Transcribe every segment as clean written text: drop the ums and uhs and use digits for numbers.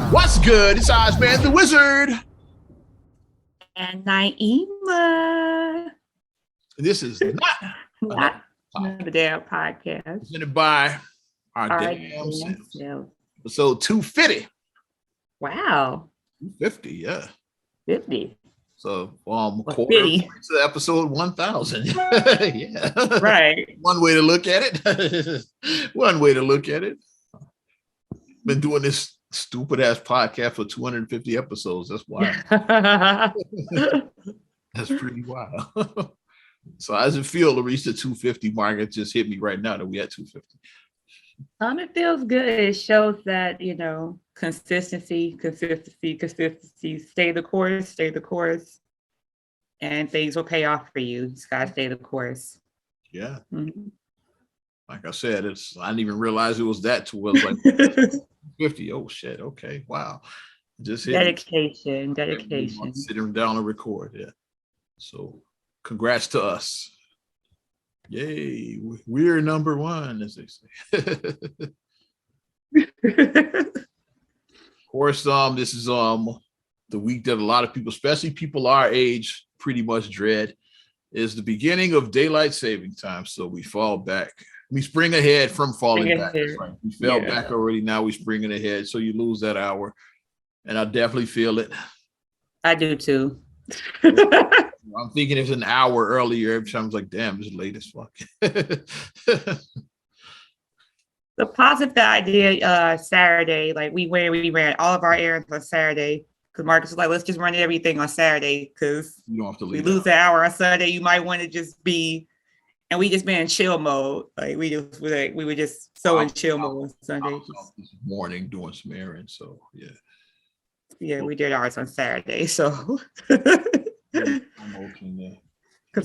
What's good? It's Ozman the Wizard. And Naima. This is Not another damn podcast. presented by our damn selves. Episode 250. Wow. 250, yeah. 50. So quarter to episode 1000. Yeah. Right. One way to look at it. One way to look at it. Been doing this stupid ass podcast for 250 episodes. That's wild. That's pretty wild. So how does it feel to reach the 250 mark? It just hit me right now that we at 250. It feels good. It shows that, consistency. Stay the course, and things will pay off for you. You just gotta stay the course. Yeah. Mm-hmm. Like I said, I didn't even realize it was that too. It was like 50. Oh shit. Okay. Wow. Just dedication. Sitting down and record. Yeah. So congrats to us. Yay. We're number one, as they say. Of course, this is the week that a lot of people, especially people our age, pretty much dread, is the beginning of daylight saving time. So we fall back. We spring ahead from falling back. Right. We fell back already. Now we're springing ahead. So you lose that hour. And I definitely feel it. I do too. I'm thinking it's an hour earlier. Every time I was like, damn, it's late as fuck. The positive idea Saturday, like we ran all of our errands on Saturday. Because Marcus was like, let's just run everything on Saturday because you don't have to leave. We lose an hour on Sunday. You might want to just be. And we just been in chill mode. Like we were just so in chill mode on Sunday. This morning doing some errands, so yeah. Yeah, we did ours on Saturday, so. Because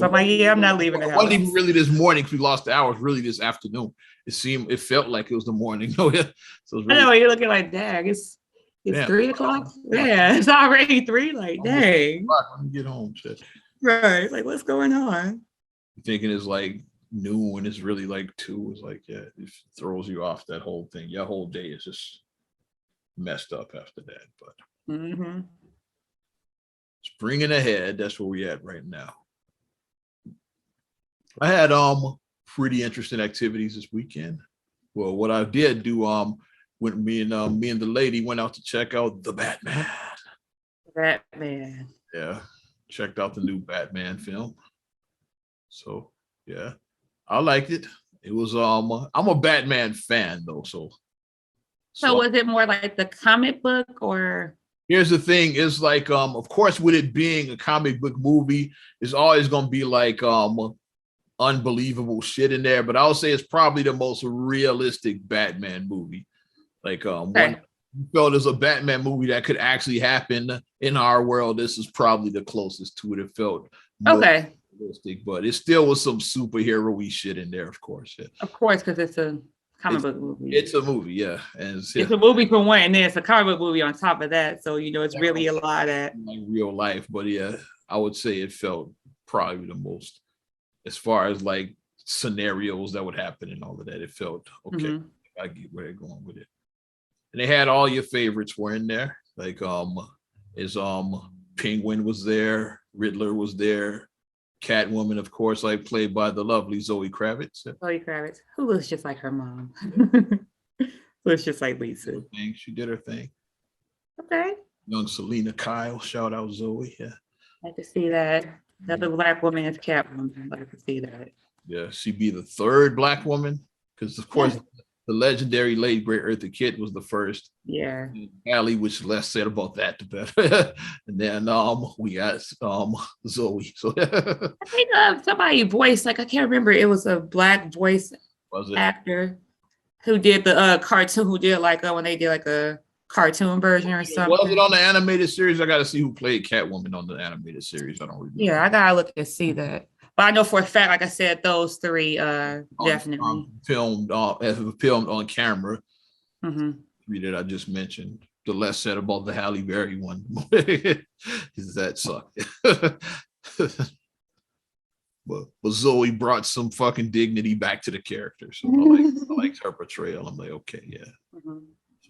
I'm like, I'm not leaving the house. It wasn't even really this morning because we lost the hours. Really this afternoon. It felt like it was the morning. Oh yeah. So it was really, I know you're looking like, dang, it's 3 o'clock. Yeah, it's already 3. Like, dang. Let me get home. Shit. Right. Like, what's going on? Thinking it's like noon when it's really like 2. It's like, yeah, it throws you off that whole thing. Your whole day is just messed up after that. But springing ahead, that's where we at right now. I had pretty interesting activities this weekend. Well, what I did do when me and the lady went out to check out the Batman. Yeah, checked out the new Batman film. So yeah, I liked it. It was I'm a Batman fan though, so was it more like the comic book or? Here's the thing: is like of course, with it being a comic book movie, it's always gonna be like unbelievable shit in there. But I'll say it's probably the most realistic Batman movie. Like one you felt as a Batman movie that could actually happen in our world. This is probably the closest to it. It felt realistic, but it still was some superhero-y shit in there, of course. Yeah. Of course, because it's a comic book movie. It's a movie, yeah. And it's a movie for one, and then it's a comic book movie on top of that. So it's really a lot of like real life. But yeah, I would say it felt probably the most as far as like scenarios that would happen and all of that. It felt okay. I get where they're going with it. And they had all your favorites were in there. Like Penguin was there, Riddler was there, Catwoman, of course, like played by the lovely Zoe Kravitz. Zoe Kravitz, who looks just like her mom. Looks just like Lisa. She did her thing. Okay. Young Selena Kyle, shout out Zoe. Yeah. I like to see that. Another Black woman is Catwoman. I like to see that. Yeah, she'd be the third Black woman because, of course, the legendary late great Eartha Kitt was the first. Yeah. Allie, which less said about that, the better. And then we got Zoe. So I think somebody voiced, like I can't remember, it was a Black voice actor who did the cartoon, who did like when they did like a cartoon version or something. Was it on the animated series? I gotta see who played Catwoman on the animated series. I don't remember. Yeah, I gotta look and see that. But I know for a fact, like I said, those 3 definitely filmed on camera. 3 that I just mentioned. The less said about the Halle Berry one is that sucked. But Zoe brought some fucking dignity back to the character. So I liked her portrayal. I'm like, okay, yeah.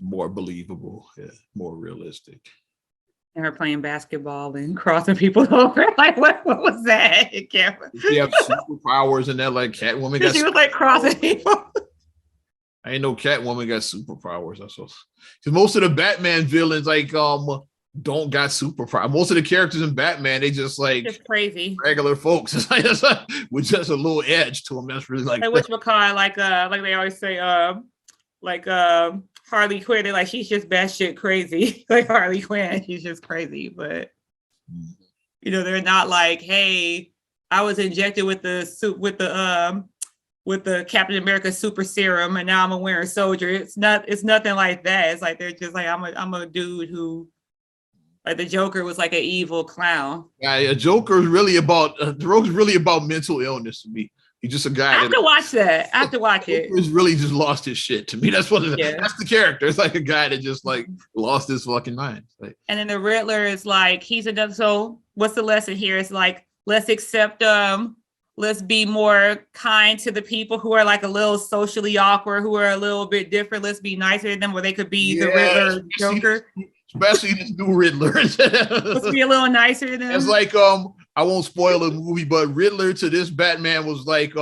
More believable, yeah, more realistic. And her playing basketball and crossing people over. Like, what was that? She have superpowers in that, like Catwoman got. She was like crossing people. I ain't know Catwoman got superpowers. That's what, because most of the Batman villains don't got superpowers. Most of the characters in Batman, they just like it's crazy regular folks. It's like, with just a little edge to them. That's really like whatchamacallit, like they always say, Harley Quinn. They're like, she's just batshit crazy. Like Harley Quinn, she's just crazy. But they're not like, hey, I was injected with the Captain America super serum, and now I'm a Winter Soldier. It's nothing like that. It's like they're just like, I'm a dude who, like, the Joker was like an evil clown. Yeah, a Joker is really about mental illness to me. He's just a guy. I have to watch that. I have to watch it. He's really just lost his shit to me. That's that's the character. It's like a guy that just like lost his fucking mind. Like, and then the Riddler is like, he's another. So what's the lesson here? It's like, let's accept let's be more kind to the people who are like a little socially awkward, who are a little bit different. Let's be nicer to them, where they could be the Riddler, Joker. Especially this new Riddler. Let's be a little nicer to them. It's like I won't spoil the movie, but Riddler to this Batman was like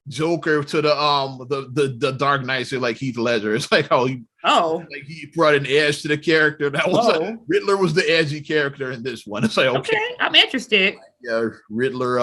Joker to the Dark Knight, so like Heath Ledger. It's like how he brought an edge to the character. That was Riddler was the edgy character in this one. It's like okay, I'm interested. Yeah, Riddler.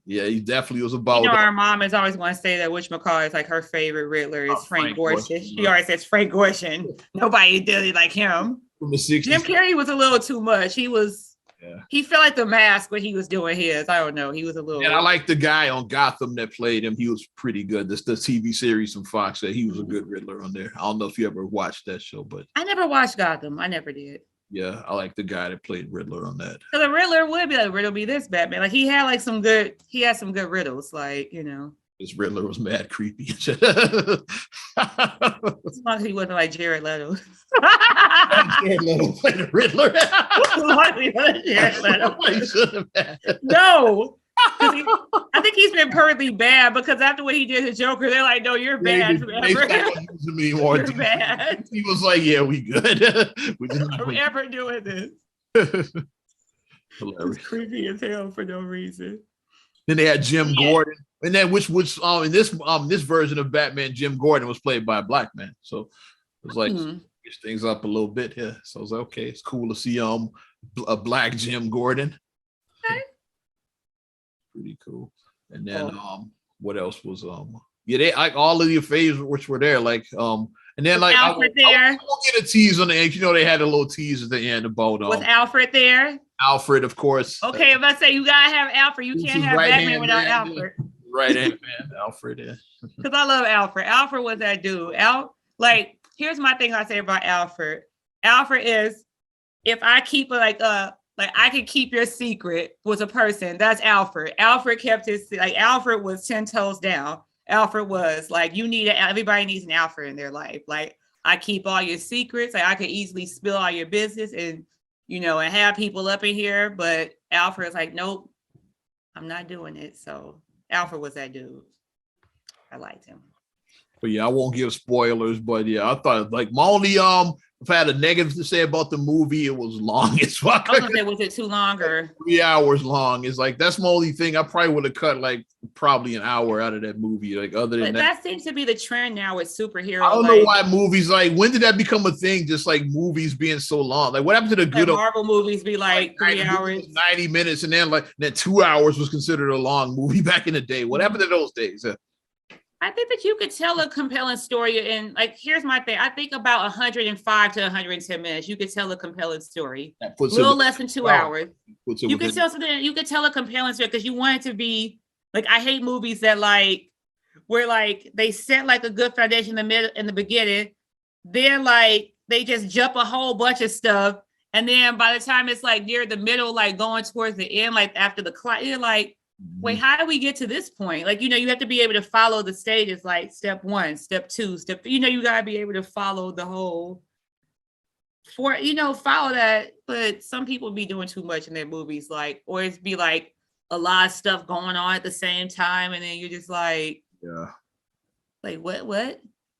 He definitely was about. Our mom is always going to say that McCall is like her favorite Riddler is Frank Gorshin. She always says Frank Gorshin. Nobody did it like him. From the 60s. Jim Carrey was a little too much. He was. Yeah. He felt like The Mask when he was doing his. I don't know. He was a little. And I like the guy on Gotham that played him. He was pretty good. The TV series from Fox said he was a good Riddler on there. I don't know if you ever watched that show, but I never watched Gotham. I never did. Yeah, I like the guy that played Riddler on that. So the Riddler would be like, Riddle be this Batman. Like he had some good riddles, like, This Riddler was mad creepy. As long as he wasn't like Jared Leto. Jared Leto played the Riddler. Jared Leto. No. I think he's been perfectly bad, because after what he did to Joker, they're like, no, you're bad forever. You're bad. He was like, yeah, we good. We're ever doing this. Hilarious. It's creepy as hell for no reason. Then they had Jim Gordon, and then which in this version of Batman, Jim Gordon was played by a black man. So it was like switch things up a little bit here. So I was like, okay, it's cool to see a black Jim Gordon. Okay. Pretty cool. And then what else was they like all of your favorites which were there, like and then like Alfred there. I won't get a tease on the end. They had a little tease at the end about was Alfred there? Alfred, of course. Okay, if I say you gotta have Alfred, you can't have Batman without Alfred. Right hand man, Alfred. Yeah. Because I love Alfred. Alfred was that dude. Here's my thing I say about Alfred. Alfred is, if I keep I can keep your secret was a person. That's Alfred. Alfred kept Alfred was 10 toes down. Alfred was like, everybody needs an Alfred in their life. Like, I keep all your secrets. Like, I could easily spill all your business and have people up in here. But Alfred's like, nope, I'm not doing it. So Alfred was that dude. I liked him. But yeah, I won't give spoilers, but yeah, I thought like my only if I had a negative to say about the movie, it was long as fuck. I was gonna say, was it too long or 3 hours long? It's like that's my only thing. I probably would have cut like probably an hour out of that movie. Like other than that seems to be the trend now with superheroes. I don't know why movies when did that become a thing? Just like movies being so long. Like what happened to the good Marvel movies be like 3 hours, 90 minutes, and then 2 hours was considered a long movie back in the day. What happened to those days? I think that you could tell a compelling story in here's my thing. I think about 105 to 110 minutes. You could tell a compelling story. A little less than 2 hours. You could tell something. You could tell a compelling story because you want it to be like. I hate movies that where they set a good foundation in the beginning, then they just jump a whole bunch of stuff, and then by the time it's near the middle, going towards the end, after the clock, you're like, wait, how do we get to this point? You have to be able to follow the stages, step 1, step 2, you got to be able to follow the whole follow that. But some people be doing too much in their movies, or it's be a lot of stuff going on at the same time. And then you're just what?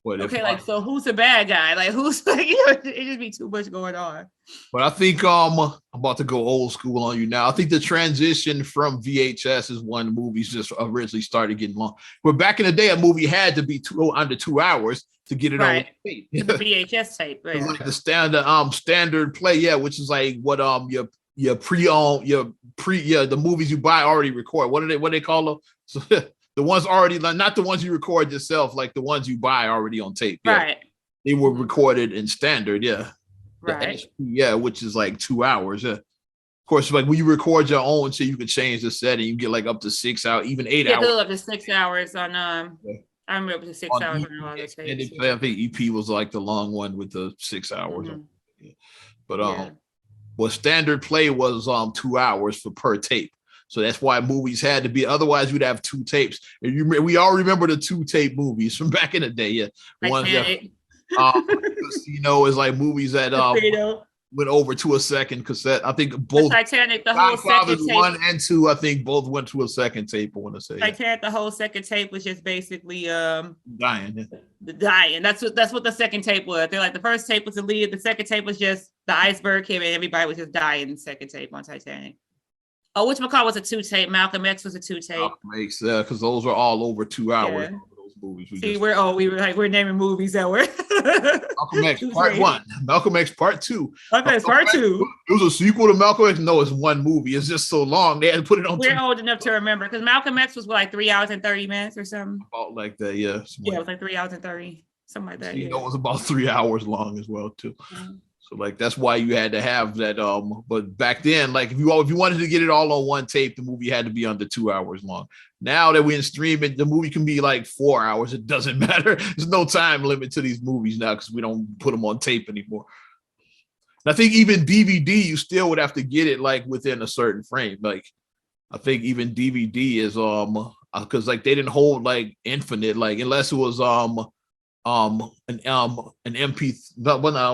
But Okay, like so who's the bad guy? Like who's like it just be too much going on. But I think I'm about to go old school on you now. I think the transition from VHS is when movies just originally started getting long. But back in the day, a movie had to be under 2 hours to get it on tape. The VHS tape, right? Like the standard play, yeah, which is like what your the movies you buy already record. What they call them? So, the ones already, like, not the ones you record yourself, like the ones you buy already on tape. Yeah. Right. They were recorded in standard, yeah. Right. Yeah, which is like 2 hours. Yeah. Of course, like when you record your own, so you can change the setting, you get like up to 6 hours, even 8 hours. Up to 6 hours on I remember up to 6 hours on a lot of tapes. I think EP was like the long one with the 6 hours. Yeah. But well, standard play was 2 hours per tape. So that's why movies had to be. Otherwise, we'd have 2 tapes. And we all remember the 2 tape movies from back in the day. Yeah, one. Casino is like movies that went over to a second cassette. I think both Titanic, the whole second tape. 1 and 2, I think both went to a second tape. I want to say Titanic, the whole second tape was just basically dying. Yeah. The dying. That's what the second tape was. They're like the first tape was the lead. The second tape was just the iceberg came and everybody was just dying. The second tape on Titanic. Oh, which McCall was a 2 tape. Malcolm X was a 2 tape. Malcolm X, because those were all over 2 hours. Yeah. Those movies. We're naming movies that were Malcolm X Part 1, Malcolm X Part 2. Malcolm X Part 2. It was a sequel to Malcolm X. No, it's one movie. It's just so long. They had to put it on. We're old enough to remember because Malcolm X was like 3 hours and 30 minutes or something. About like that, yeah. Yeah, it was like 3 hours and 30, something like that. It was about 3 hours long as well too. Mm-hmm. So like that's why you had to have that. But back then, like if you wanted to get it all on one tape, the movie had to be under 2 hours long. Now that we're in streaming, the movie can be like 4 hours. It doesn't matter. There's no time limit to these movies now because we don't put them on tape anymore. And I think even DVD, you still would have to get it like within a certain frame. Like I think even DVD is because like they didn't hold like infinite, like unless it was an MP.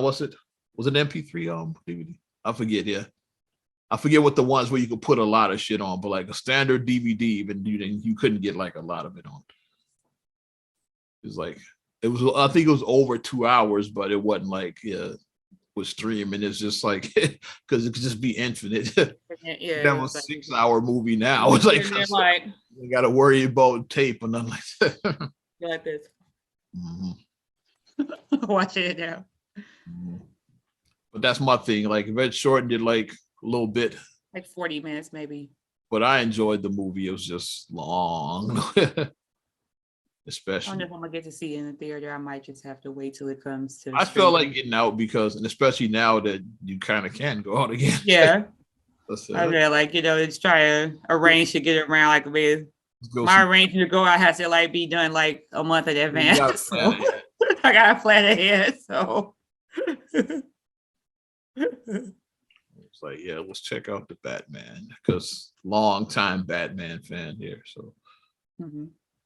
What's it? Was it MP3 DVD? I forget. Yeah, I forget what the ones where you could put a lot of shit on, but like a standard DVD, even you couldn't get like a lot of it on. It was. I think it was over 2 hours, but it wasn't like with streaming. It's just like because it could just be infinite. Yeah, that was a 6 hour movie now. It's like you got to worry about tape or nothing like that. Like this. Mm-hmm. Watching it now. Mm-hmm. But that's my thing. Like if it shortened it like a little bit, like 40 minutes maybe. But I enjoyed the movie. It was just long. Especially. I wonder if I'm gonna get to see it in the theater. I might just have to wait till it comes to. I feel like getting out because, and especially now that you kind of can go out again. Yeah. I feel like just try to arrange to get around. Like with my arrangement to go out has to like be done like a month in advance. So I gotta plan ahead. So. It's like, yeah, let's check out the Batman because long time Batman fan here. So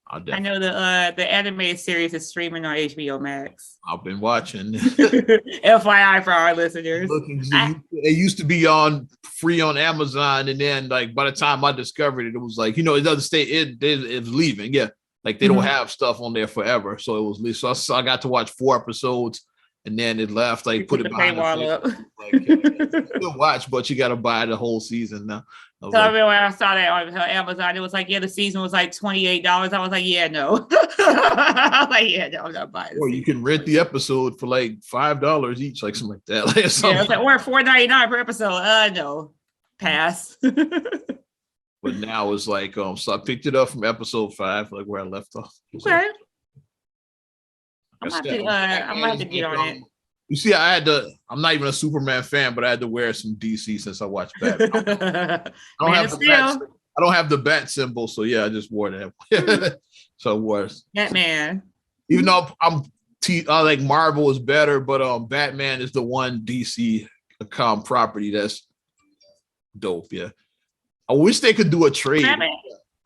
I know the animated series is streaming on HBO Max. I've been watching. FYI for our listeners. It used to be on free on Amazon, and then like by the time I discovered it, it was like it doesn't stay. It was leaving. Yeah, like they don't have stuff on there forever. So it was. So I got to watch 4 episodes. And then it left, like put it behind the paywall up. Like, still watch, but you got to buy the whole season now. So I mean, when I saw that on Amazon, it was like, the season was like $28. I was like, yeah, no. I was like, yeah, no, I'm not buying it. Or you can rent the episode for like $5 each, like something like that. Like, yeah, it's like, or $4.99 per episode. No, pass. But now it's like, so I picked it up from episode 5, like where I left off. Okay. I'm gonna have to get on it. You see, I'm not even a Superman fan, but I had to wear some DC since I watched Batman. I don't have the bat symbol, so yeah, I just wore that. So it was Batman. Even though I like Marvel is better, but Batman is the one DC property that's dope. Yeah, I wish they could do a trade. Batman.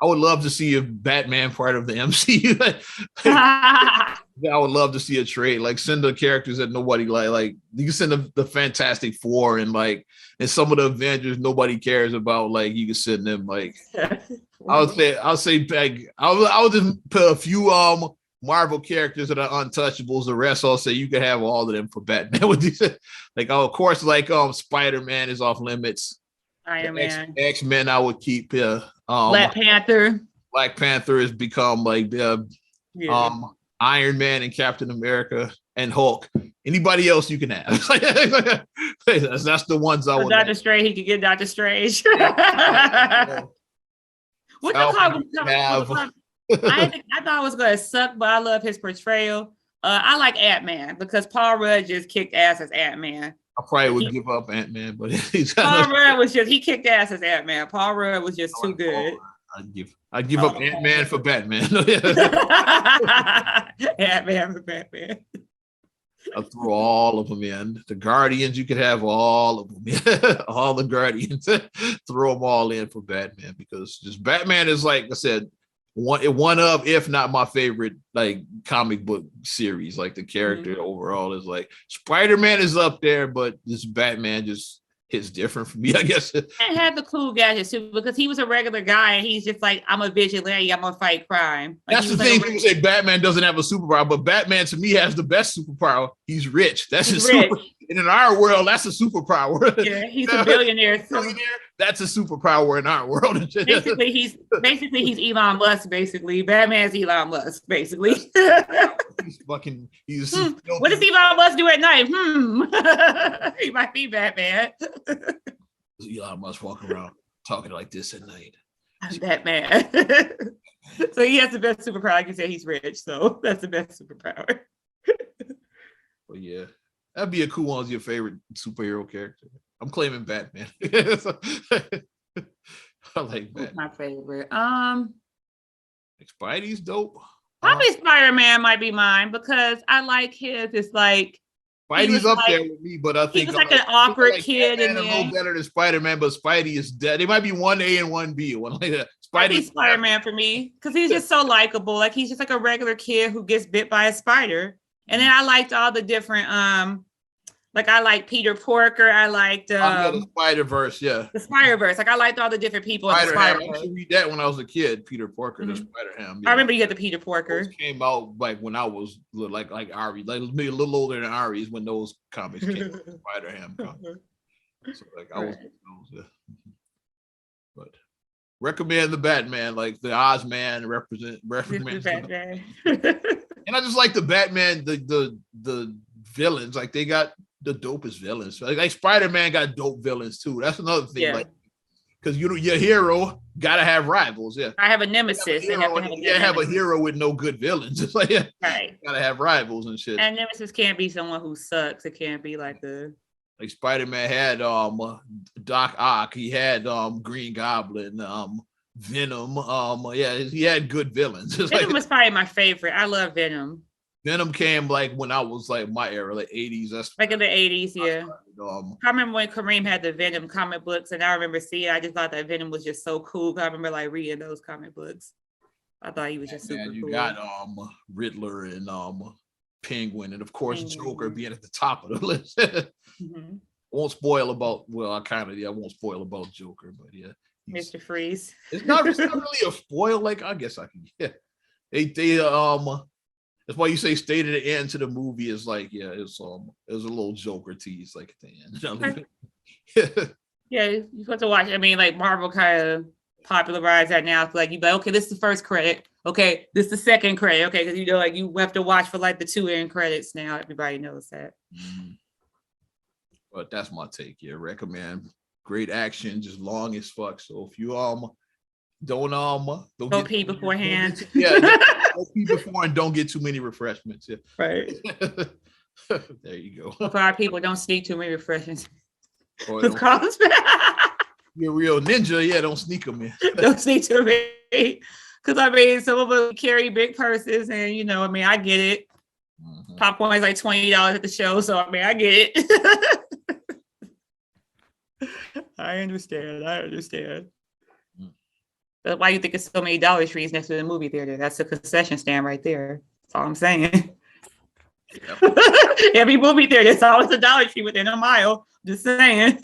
I would love to see a Batman part of the MCU. I would love to see a trade, like send the characters that nobody like you can send the Fantastic Four and some of the Avengers nobody cares about. Like you can send them like I would say like I would just put a few Marvel characters that are untouchables. The rest all say you can have all of them for Batman. What do you say? Like, of course, like Spider-Man is off limits. Iron Man. X-Men I would keep here. Black Panther. Black Panther has become like the Iron Man and Captain America and Hulk. Anybody else you can have. That's the ones I would. Doctor Strange, he could get Doctor Strange. What you call him? I thought it was gonna suck, but I love his portrayal. I like Ant-Man because Paul Rudd just kicked ass as Ant-Man. I probably would give up Ant-Man, but Paul Rudd was just, he kicked ass as Ant-Man. Paul Rudd was just too good. I'd give up Ant-Man for Batman. Ant-Man for Batman. I'll throw all of them in. The Guardians, you could have all of them. All the Guardians. Throw them all in for Batman because just Batman is, like I said, one of, if not my favorite, like comic book series. Like the character overall is like Spider-Man is up there, but this Batman just hits different for me, I guess. And had the cool gadgets too, because he was a regular guy and he's just like, I'm a vigilante, I'm gonna fight crime. Like, that's the thing. People say Batman doesn't have a superpower, but Batman to me has the best superpower. He's rich. That's his super. And in our world, that's a superpower. Yeah, he's a billionaire. That's a superpower in our world. basically he's Elon Musk. Basically, Batman's Elon Musk. Basically, he's fucking. What does Elon Musk do at night? He might be Batman. Elon Musk walking around talking like this at night. I'm Batman. So he has the best superpower. Like you said, he's rich, so that's the best superpower. Well, yeah. That'd be a cool one. What's your favorite superhero character? I'm claiming Batman. I like Batman. My favorite. Like Spidey's dope. Probably Spider-Man might be mine because I like his. It's like Spidey's up there with me, but I think he was like an awkward kid and a little better than Spider-Man, but Spidey is dead. They might be 1A and 1B, one like that. Spider-Man for me because he's just so likable. Like he's just like a regular kid who gets bit by a spider. And then I liked all the different, like I like Peter Porker. I liked the Spider-Verse, yeah. The Spider-Verse. Like I liked all the different people in the Spider-Verse. I used to read that when I was a kid, Peter Porker, the Spider-Ham. Yeah. I remember you got the Peter Porker. Those came out like when I was like Ari, like maybe a little older than Ari's when those comics came out, Spider-Ham comics. So like I was those, but recommend the Batman, like the Ozman represent Batman. And I just like the Batman, the villains, like they got the dopest villains. Like Spider-Man got dope villains too. That's another thing, like because your hero gotta have rivals. Yeah, I have a nemesis. You can't have a hero with no good villains. It's like gotta have rivals and shit. And nemesis can't be someone who sucks. It can't be like like Spider-Man had Doc Ock. He had Green Goblin. Venom, he had good villains. Venom was probably my favorite. I love Venom. Venom came like when I was like my era, like 80s. That's like in the 80s, yeah. I remember when Kareem had the Venom comic books, and I remember seeing. I just thought that Venom was just so cool. I remember like reading those comic books. I thought he was just super cool. You got Riddler and Penguin, and of course Joker being at the top of the list. Won't spoil about. Well, I won't spoil about Joker, but yeah. Mr. Freeze. It's not really a spoil. Like I guess I can. Yeah, they that's why you say stay to the end to the movie is like it's a little Joker tease like at the end. Yeah, you got to watch. I mean, like Marvel kind of popularized that now. It's like you like okay, this is the first credit. Okay, this is the second credit. Okay, because like you have to watch for like the 2 end credits now. Everybody knows that. But that's my take. Yeah, recommend. Great action, just long as fuck. So if you don't pee beforehand. Don't pee before and don't get too many refreshments. Yeah. Right. There you go. For our people, don't sneak too many refreshments. You're a real ninja, don't sneak them in. Don't sneak too many. Because I mean, some of us carry big purses, and I get it. Popcorn is like $20 at the show, so I mean, I get it. I understand. That's why you think it's so many Dollar Trees next to the movie theater. That's a concession stand right there. That's all I'm saying. Yep. Every movie theater, there's always a Dollar Tree within a mile. Just saying.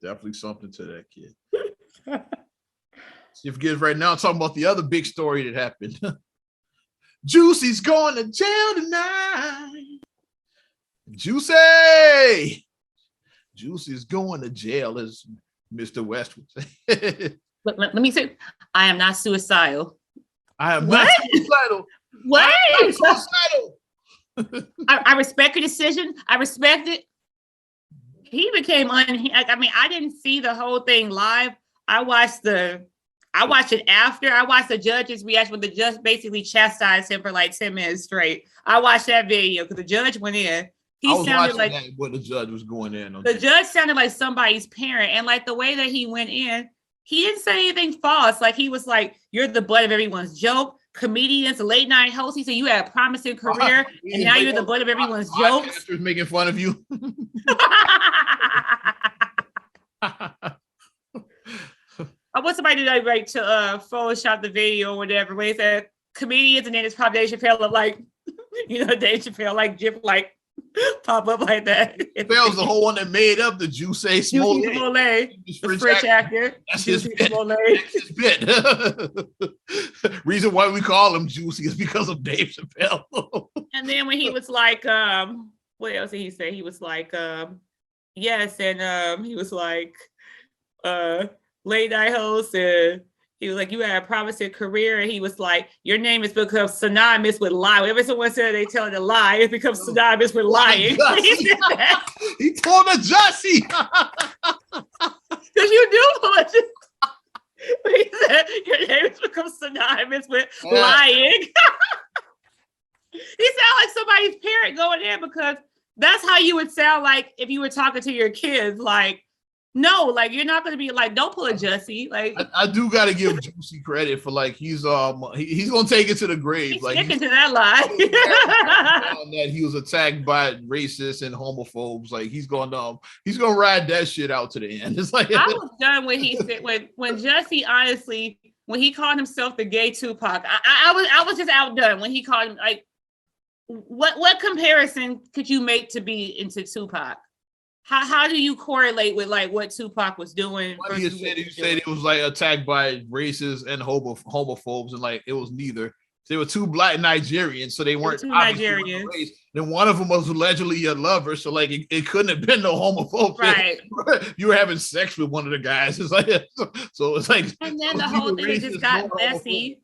Definitely something to that kid. See if kids right now talking about the other big story that happened. Juicy's going to jail tonight. Juicy's going to jail, as Mr. West would say. Let me say, I am not suicidal. I am What? not suicidal. What? I am not suicidal. I respect your decision. I respect it. He became I mean, I didn't see the whole thing live. I watched it after. I watched the judge's reaction when the judge basically chastised him for like 10 minutes straight. I watched that video because the judge went in. I was sounded watching like that when the judge was going in. On the judge sounded like somebody's parent, and like the way that he went in, he didn't say anything false. Like he was like, "You're the butt of everyone's joke." Comedians, late night host. He said you had a promising career, and now you're the butt of everyone's jokes. Podcasters making fun of you. I want somebody to like to Photoshop the video or whatever. Where he said comedians, and then it's probably Dave Chappelle look like, Dave Chappelle like GIF like pop up like that. Chappelle's the whole one that made up the Juicy Smollett. The French actor. That's his Juicy bit. Smollett. That's his bit. Reason why we call him Juicy is because of Dave Chappelle. And then when he was like, what else did he say? He was like, yes, and he was like, late night host, and he was like, you had a promising career, and he was like, your name is become synonymous with lie. Whenever someone said they telling a lie, it becomes synonymous with lying. He told a Jussie. Because you do what he said, your name has become synonymous with lying. He sounded like somebody's parent going in, because that's how you would sound like if you were talking to your kids. Like, no, like you're not going to be like, don't pull a Jussie. Like, I do got to give Juicy credit for like he's gonna take it to the grave. He's like sticking to that lie. That he was attacked by racists and homophobes. Like he's gonna ride that shit out to the end. It's like I was done when he said when Jussie, honestly, when he called himself the gay Tupac. I was just outdone when he called him like. What comparison could you make to be into Tupac? How do you correlate with like what Tupac was doing? You said it was like attacked by racists and homophobes, and like it was neither. They were two black Nigerians, so they weren't two Nigerians. Race. Then one of them was allegedly a lover, so like it couldn't have been no homophobes. Right. You were having sex with one of the guys. It's like so it's like. And then the whole thing just got messy.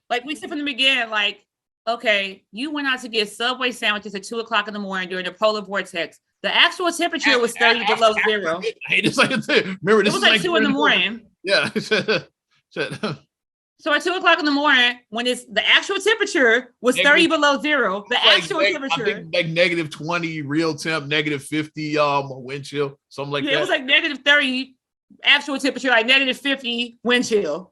Like we said from the beginning, like, okay, you went out to get Subway sandwiches at 2:00 in the morning during the polar vortex. The actual temperature was 30 below zero. It's like, remember, this it was like 2 in the morning. Yeah. So at 2:00 in the morning, when the actual temperature was 30 below zero, the actual temperature. I think like -20 real temp, -50 wind chill, something like that. It was like -30 actual temperature, like -50 wind chill.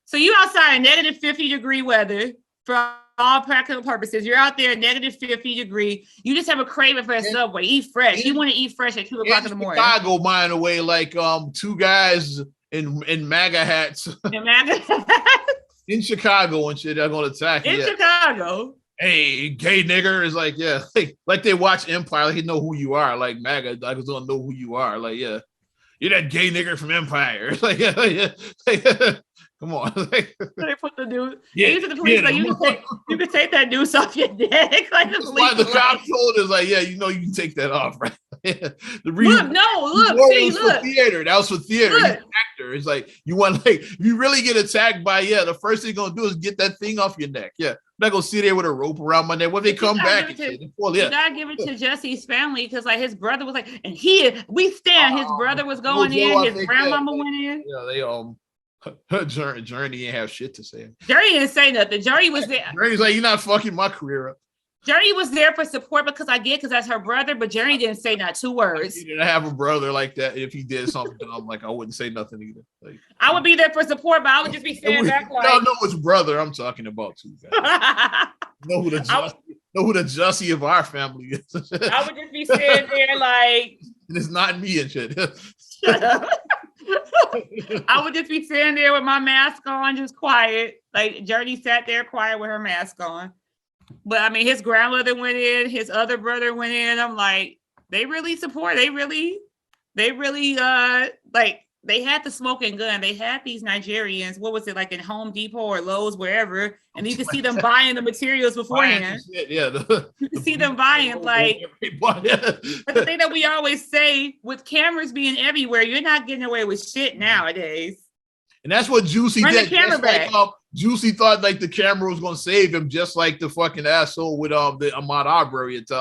So you outside in -50 degree weather for all practical purposes. You're out there -50 degree. You just have a craving for a Subway. Eat fresh. You want to eat fresh at 2:00 in the morning. Chicago, by the way, like two guys in MAGA hats. In Chicago and shit, they're gonna attack you. In Chicago. Hey, gay nigger is like, yeah, like they watch Empire, like they know who you are. Like MAGA, I just don't know who you are. Like, yeah, you're that gay nigger from Empire. Like, yeah. Come on. They put the news. These are the police. Like, you can take that noose off your neck. Like the police. The cop told us, like, yeah, you can take that off, right? The reason, look. For theater. That was for theater. He's an actor. It's like you want, like, if you really get attacked by, the first thing you're gonna do is get that thing off your neck. Yeah. I'm not gonna sit there with a rope around my neck. When they come back, you gotta give it to Jesse's family, because like his brother was like, and we stand. His brother was going in. His grandmama went in. Yeah, they Journey didn't have shit to say. Journey didn't say nothing. Journey was there. Journey's like, you're not fucking my career up. Journey was there for support because that's her brother, but Journey didn't say not 2 words. He didn't have a brother like that. If he did something dumb, like I wouldn't say nothing either. Like I would be there for support, but I would just be standing back like. I don't know which brother I'm talking about too. know who the Jussie of our family is. I would just be standing there like. And it's not me and shit. Shut up. I would just be sitting there with my mask on, just quiet. Like Journey sat there quiet with her mask on. But I mean, his grandmother went in, his other brother went in. I'm like, they really support. They really like they had the smoking gun. They had these Nigerians, what was it, like in Home Depot or Lowe's, wherever, and you could see them buying the materials beforehand. Yeah, you can see them buying, like, but the thing that we always say, with cameras being everywhere, you're not getting away with shit nowadays. And that's what Juicy Run did. the camera back. Like, Juicy thought like the camera was gonna save him, just like the fucking asshole with the Ahmaud Arbery into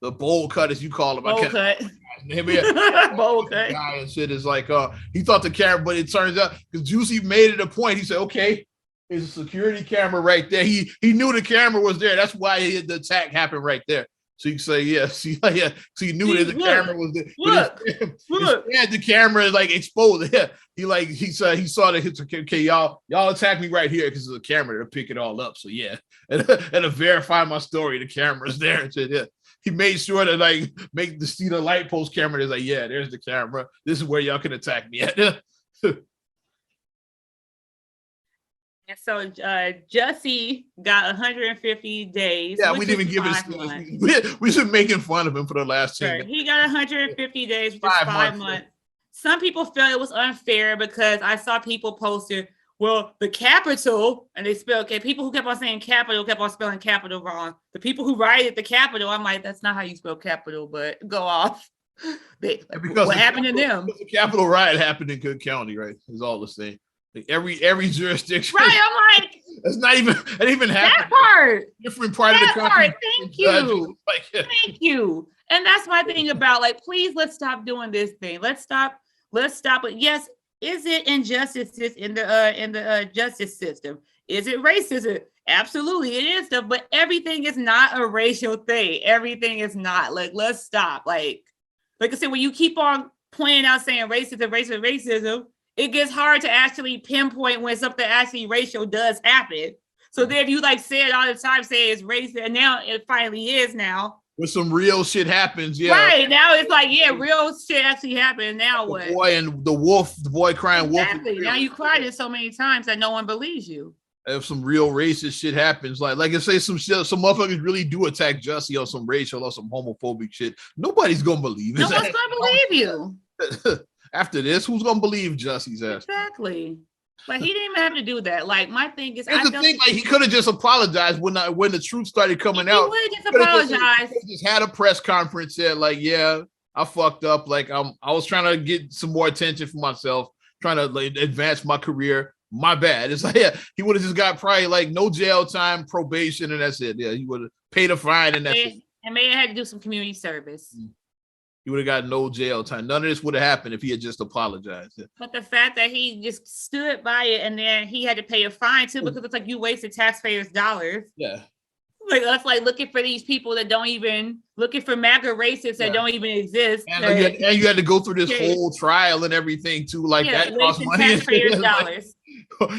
the bowl cut, as you call him. Bowl cut. Bowl cut. Guy and shit is like he thought the camera, but it turns out because Juicy made it a point. He said, "Okay, there's a security camera right there." He knew the camera was there. That's why the attack happened right there. So you can say, yeah, see, yeah. So he knew that the camera was there. Look. The camera is like exposed. Yeah. He said he saw that. Okay, y'all attack me right here because there's a camera to pick it all up. So yeah, and to verify my story, the camera's there. And said, yeah. He made sure to like make the see the light post camera. There's like, yeah, there's the camera. This is where y'all can attack me at. And so Jussie got 150 days. Yeah, we didn't even give it. We've been making fun of him for the last 10 minutes. He got 150 days, which is 5 months. Some people felt it was unfair because I saw people posted, well, the Capitol, and they spelled, okay, people who kept on saying Capitol kept on spelling Capitol wrong. The people who rioted the Capitol, I'm like, that's not how you spell Capitol, but go off. What happened to them? The Capitol riot happened in Cook County, right? It's all the same. Like every jurisdiction. Right, I'm like, it's not even it even happened. That part. Different part of the country. Thank you. Thank you. And that's my thing about, like, please, let's stop doing this thing. Let's stop it. Yes, is it injustices in the justice system? Is it racism? Absolutely, it is stuff, but everything is not a racial thing. Everything is not. Like, let's stop. Like I said, when you keep on pointing out saying racism, it gets hard to actually pinpoint when something actually racial does happen. So then if you like say it all the time, say it's racist, and now it finally is now. When some real shit happens, yeah. Right, now it's like, yeah, real shit actually happened. Now what? The boy and the wolf, the boy crying wolf. Exactly. Now you cried it so many times that no one believes you. If some real racist shit happens, like I say, some motherfuckers really do attack Jussie or some racial or some homophobic shit, nobody's gonna believe it. No one's gonna believe you. After this, who's gonna believe Jussie's ass? Exactly. But he didn't even have to do that. Like, my thing is, he could have just apologized when the truth started coming out. He would have just apologized. Just had a press conference, said like, yeah, I fucked up. Like, I was trying to get some more attention for myself, trying to like advance my career. My bad. It's like, yeah, he would have just got probably like no jail time, probation, and that's it. Yeah, he would have paid a fine and that's it. And may have had to do some community service. He would have got no jail time. None of this would have happened if he had just apologized. But the fact that he just stood by it and then he had to pay a fine too, because it's like you wasted taxpayers' dollars. Yeah. Like, that's like looking for these people that don't even, looking for MAGA racists that don't even exist. And you had to go through this whole trial and everything too. Like, that cost money. Taxpayers' dollars.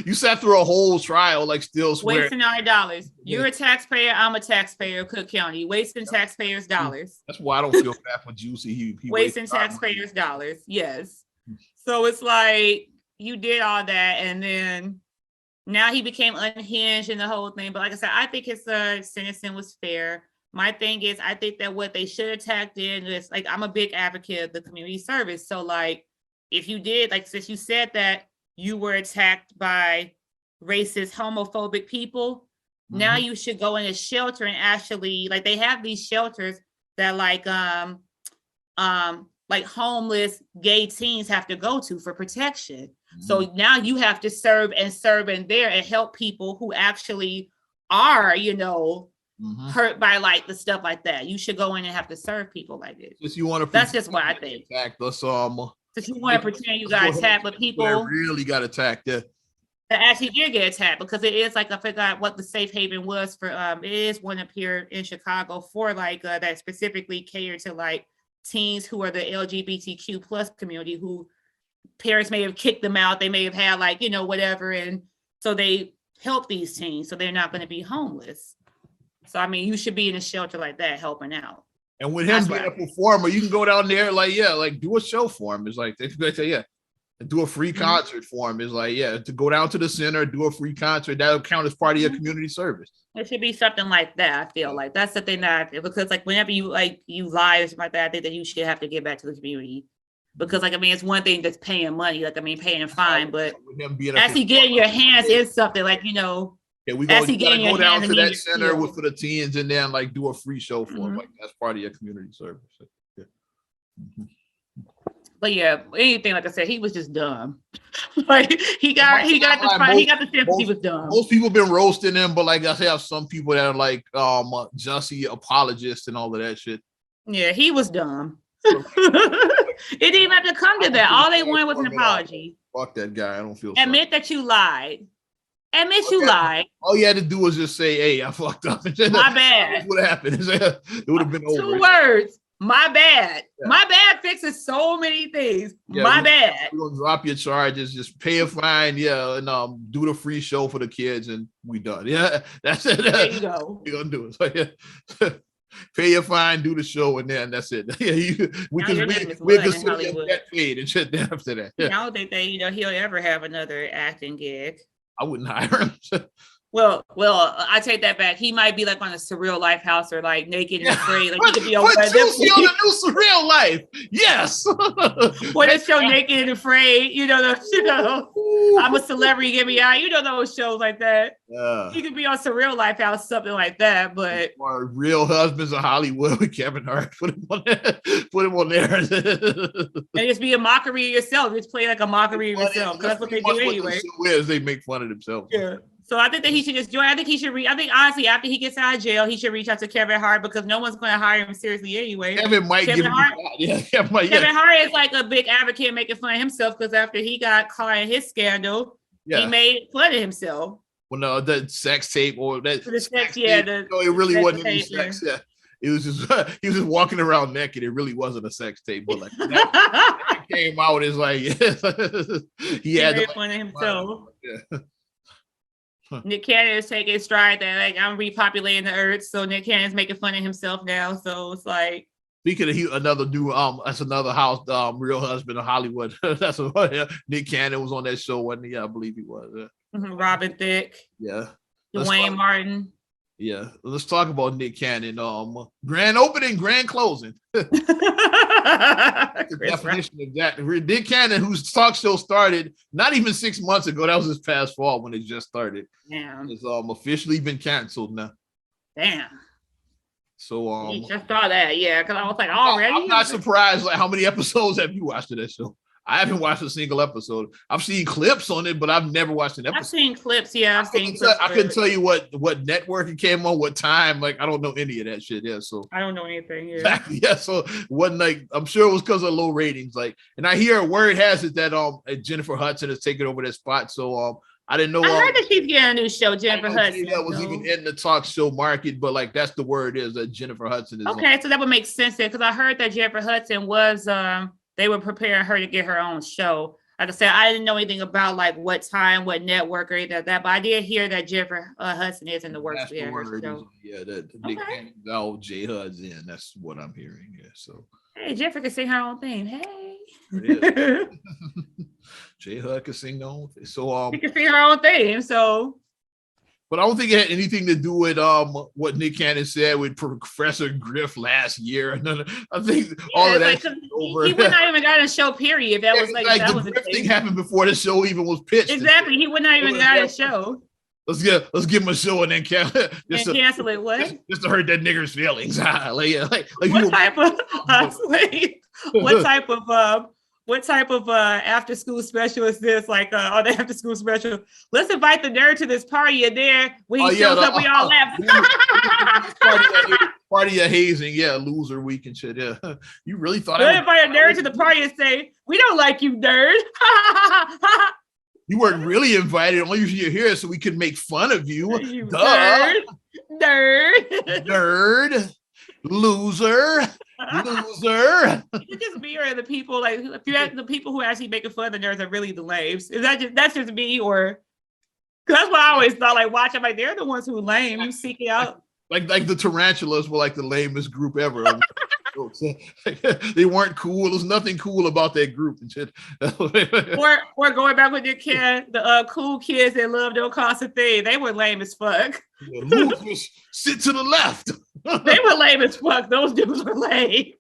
You sat through a whole trial, like, still swearing. Wasting our dollars. You're a taxpayer. I'm a taxpayer. Cook County. Wasting taxpayers' dollars. That's why I don't feel bad for Juicy. He wasting taxpayers' dollars. Yes. So it's like you did all that, and then now he became unhinged in the whole thing. But like I said, I think his sentencing was fair. My thing is, I think that what they should have tacked in is, like, I'm a big advocate of the community service. So, like, if you did, like, since you said that you were attacked by racist, homophobic people, now you should go in a shelter and actually, like, they have these shelters that like homeless gay teens have to go to for protection. So now you have to serve in there and help people who actually are, hurt by like the stuff like that. You should go in and have to serve people like this. That's just what I think. If you want to pretend you got attacked, but people really got attacked. Yeah. That actually did get attacked, because it is like, I forgot what the safe haven was for. It is one up here in Chicago for like that specifically catered to like teens who are the LGBTQ plus community, who parents may have kicked them out. They may have had like, whatever. And so they help these teens so they're not going to be homeless. So, I mean, you should be in a shelter like that helping out. And with him being a performer, you can go down there like do a show for him. It's like, they say, do a free concert for him. It's like, to go down to the center, do a free concert. That'll count as part of your community service. It should be something like that. I feel like that's the thing because like whenever you lie or something like that, I think that you should have to give back to the community. Because like, I mean, it's one thing that's paying money, like, I mean, paying a fine, but With him being actually getting your hands in something, like, you know, yeah, we actually gotta getting your go down hands to in that your center field. for the teens and then like do a free show for them. Mhm. Like that's part of your community service. Yeah. Mhm. But yeah, anything, like I said, he was just dumb. Like he got the sense he was dumb. Most people been roasting him, but like I say, have some people that are like Jussie apologists and all of that shit. Yeah, he was dumb. It didn't even have to come to that. All they wanted was an apology. Fuck that guy. I don't feel sorry. Admit that you lied. Admit you lied. All you had to do was just say, "Hey, I fucked up." My bad. That's what happened. It would have been over. 2 words. My bad. Yeah. My bad fixes so many things. Yeah, my bad. We're gonna drop your charges, just pay a fine, yeah, and do the free show for the kids, and we done. Yeah, that's it. There you go. We're gonna do it. So, yeah. Pay your fine, do the show, and then that's it. Yeah, we're consider you get paid and shit after that. Yeah. I don't think that he'll ever have another acting gig. I wouldn't hire him. Well, I take that back. He might be like on a Surreal Life House or like Naked and Afraid. Like he could be on the new Surreal Life. Yes. Or the show Naked and Afraid. I'm a Celebrity, Get Me Out. Those shows like that. Yeah. He could be on Surreal Life House, something like that. But or Real Husbands of Hollywood with Kevin Hart. Put him on there. And just be a mockery of yourself. Just play like a mockery of yourself. Because that's what they do anyway. They make fun of themselves. Yeah. So I think that he should just join. I think honestly, after he gets out of jail, he should reach out to Kevin Hart because no one's going to hire him seriously anyway. Kevin Hart is like a big advocate making fun of himself because after he got caught in his scandal, he made fun of himself. Well, no, that sex tape or that the sex, yeah. It really wasn't any sex. Yeah. It was just he was just walking around naked. It really wasn't a sex tape, but like that came out as like he had made fun of himself. Yeah. Nick Cannon is taking stride that like I'm repopulating the earth, so Nick Cannon's making fun of himself now. So it's like speaking of another new that's another house, Real Husband of Hollywood. That's what Nick Cannon was on that show, wasn't he? I believe he was. Robin Thicke. Yeah. Dwayne Martin. Yeah, let's talk about Nick Cannon. Grand opening, grand closing. The definition of that. Nick Cannon, whose talk show started not even 6 months ago. That was this past fall when it just started. Damn. It's officially been canceled now. Damn. So you just saw that, yeah. Because I was like, already. I'm not surprised. Like, how many episodes have you watched of that show? I haven't watched a single episode. I've seen clips on it, but I've never watched an episode. I've seen clips, yeah. I couldn't tell you what network it came on, what time. Like, I don't know any of that shit. Yeah, so I don't know anything. Yeah, exactly. Yeah, so wasn't like I'm sure it was because of low ratings. Like, and I hear word has it that Jennifer Hudson is taking over that spot. So I didn't know. I heard that she's getting a new show, Jennifer Hudson. That was even in the talk show market, but like that's the word is that Jennifer Hudson is. Okay, so that would make sense then, because I heard that Jennifer Hudson was they were preparing her to get her own show. Like I said, I didn't know anything about like what time, what network or anything like that, but I did hear that Jennifer Hudson is in the works. That's the word. Yeah, Nick Cannon, J Hud's in. That's what I'm hearing. Yeah, so. Hey, Jennifer can sing her own thing. Hey. Yeah. J Hud can sing her own thing. So she can sing her own thing. So. But I don't think it had anything to do with what Nick Cannon said with Professor Griff last year. I think all of that like, over. He would not even got a show. Period. That was like that was the thing happened before the show even was pitched. Exactly. He would not even got a show. Let's give him a show and then cancel it. What? Just to hurt that nigger's feelings. What type of after school special is this? Like on the after school special, let's invite the nerd to this party, and there when he shows up, we all laugh. Party of hazing, yeah, loser week and shit. Yeah, you really thought we'll invite a nerd to the party and say, "We don't like you, nerd." You weren't really invited. Only you're here so we could make fun of you. Nerd. Loser. You just me or the people like if you have the people who actually making fun of the nerds are really the lames. Is that's just me or because that's what I always thought. Like watch, I'm like they're the ones who lame. You seek it out. Like the tarantulas were like the lamest group ever. They weren't cool. There's nothing cool about that group and shit. or going back with your kid, the cool kids that love don't cost a thing. They were lame as fuck. Losers sit to the left. They were lame as fuck. Those dudes were lame.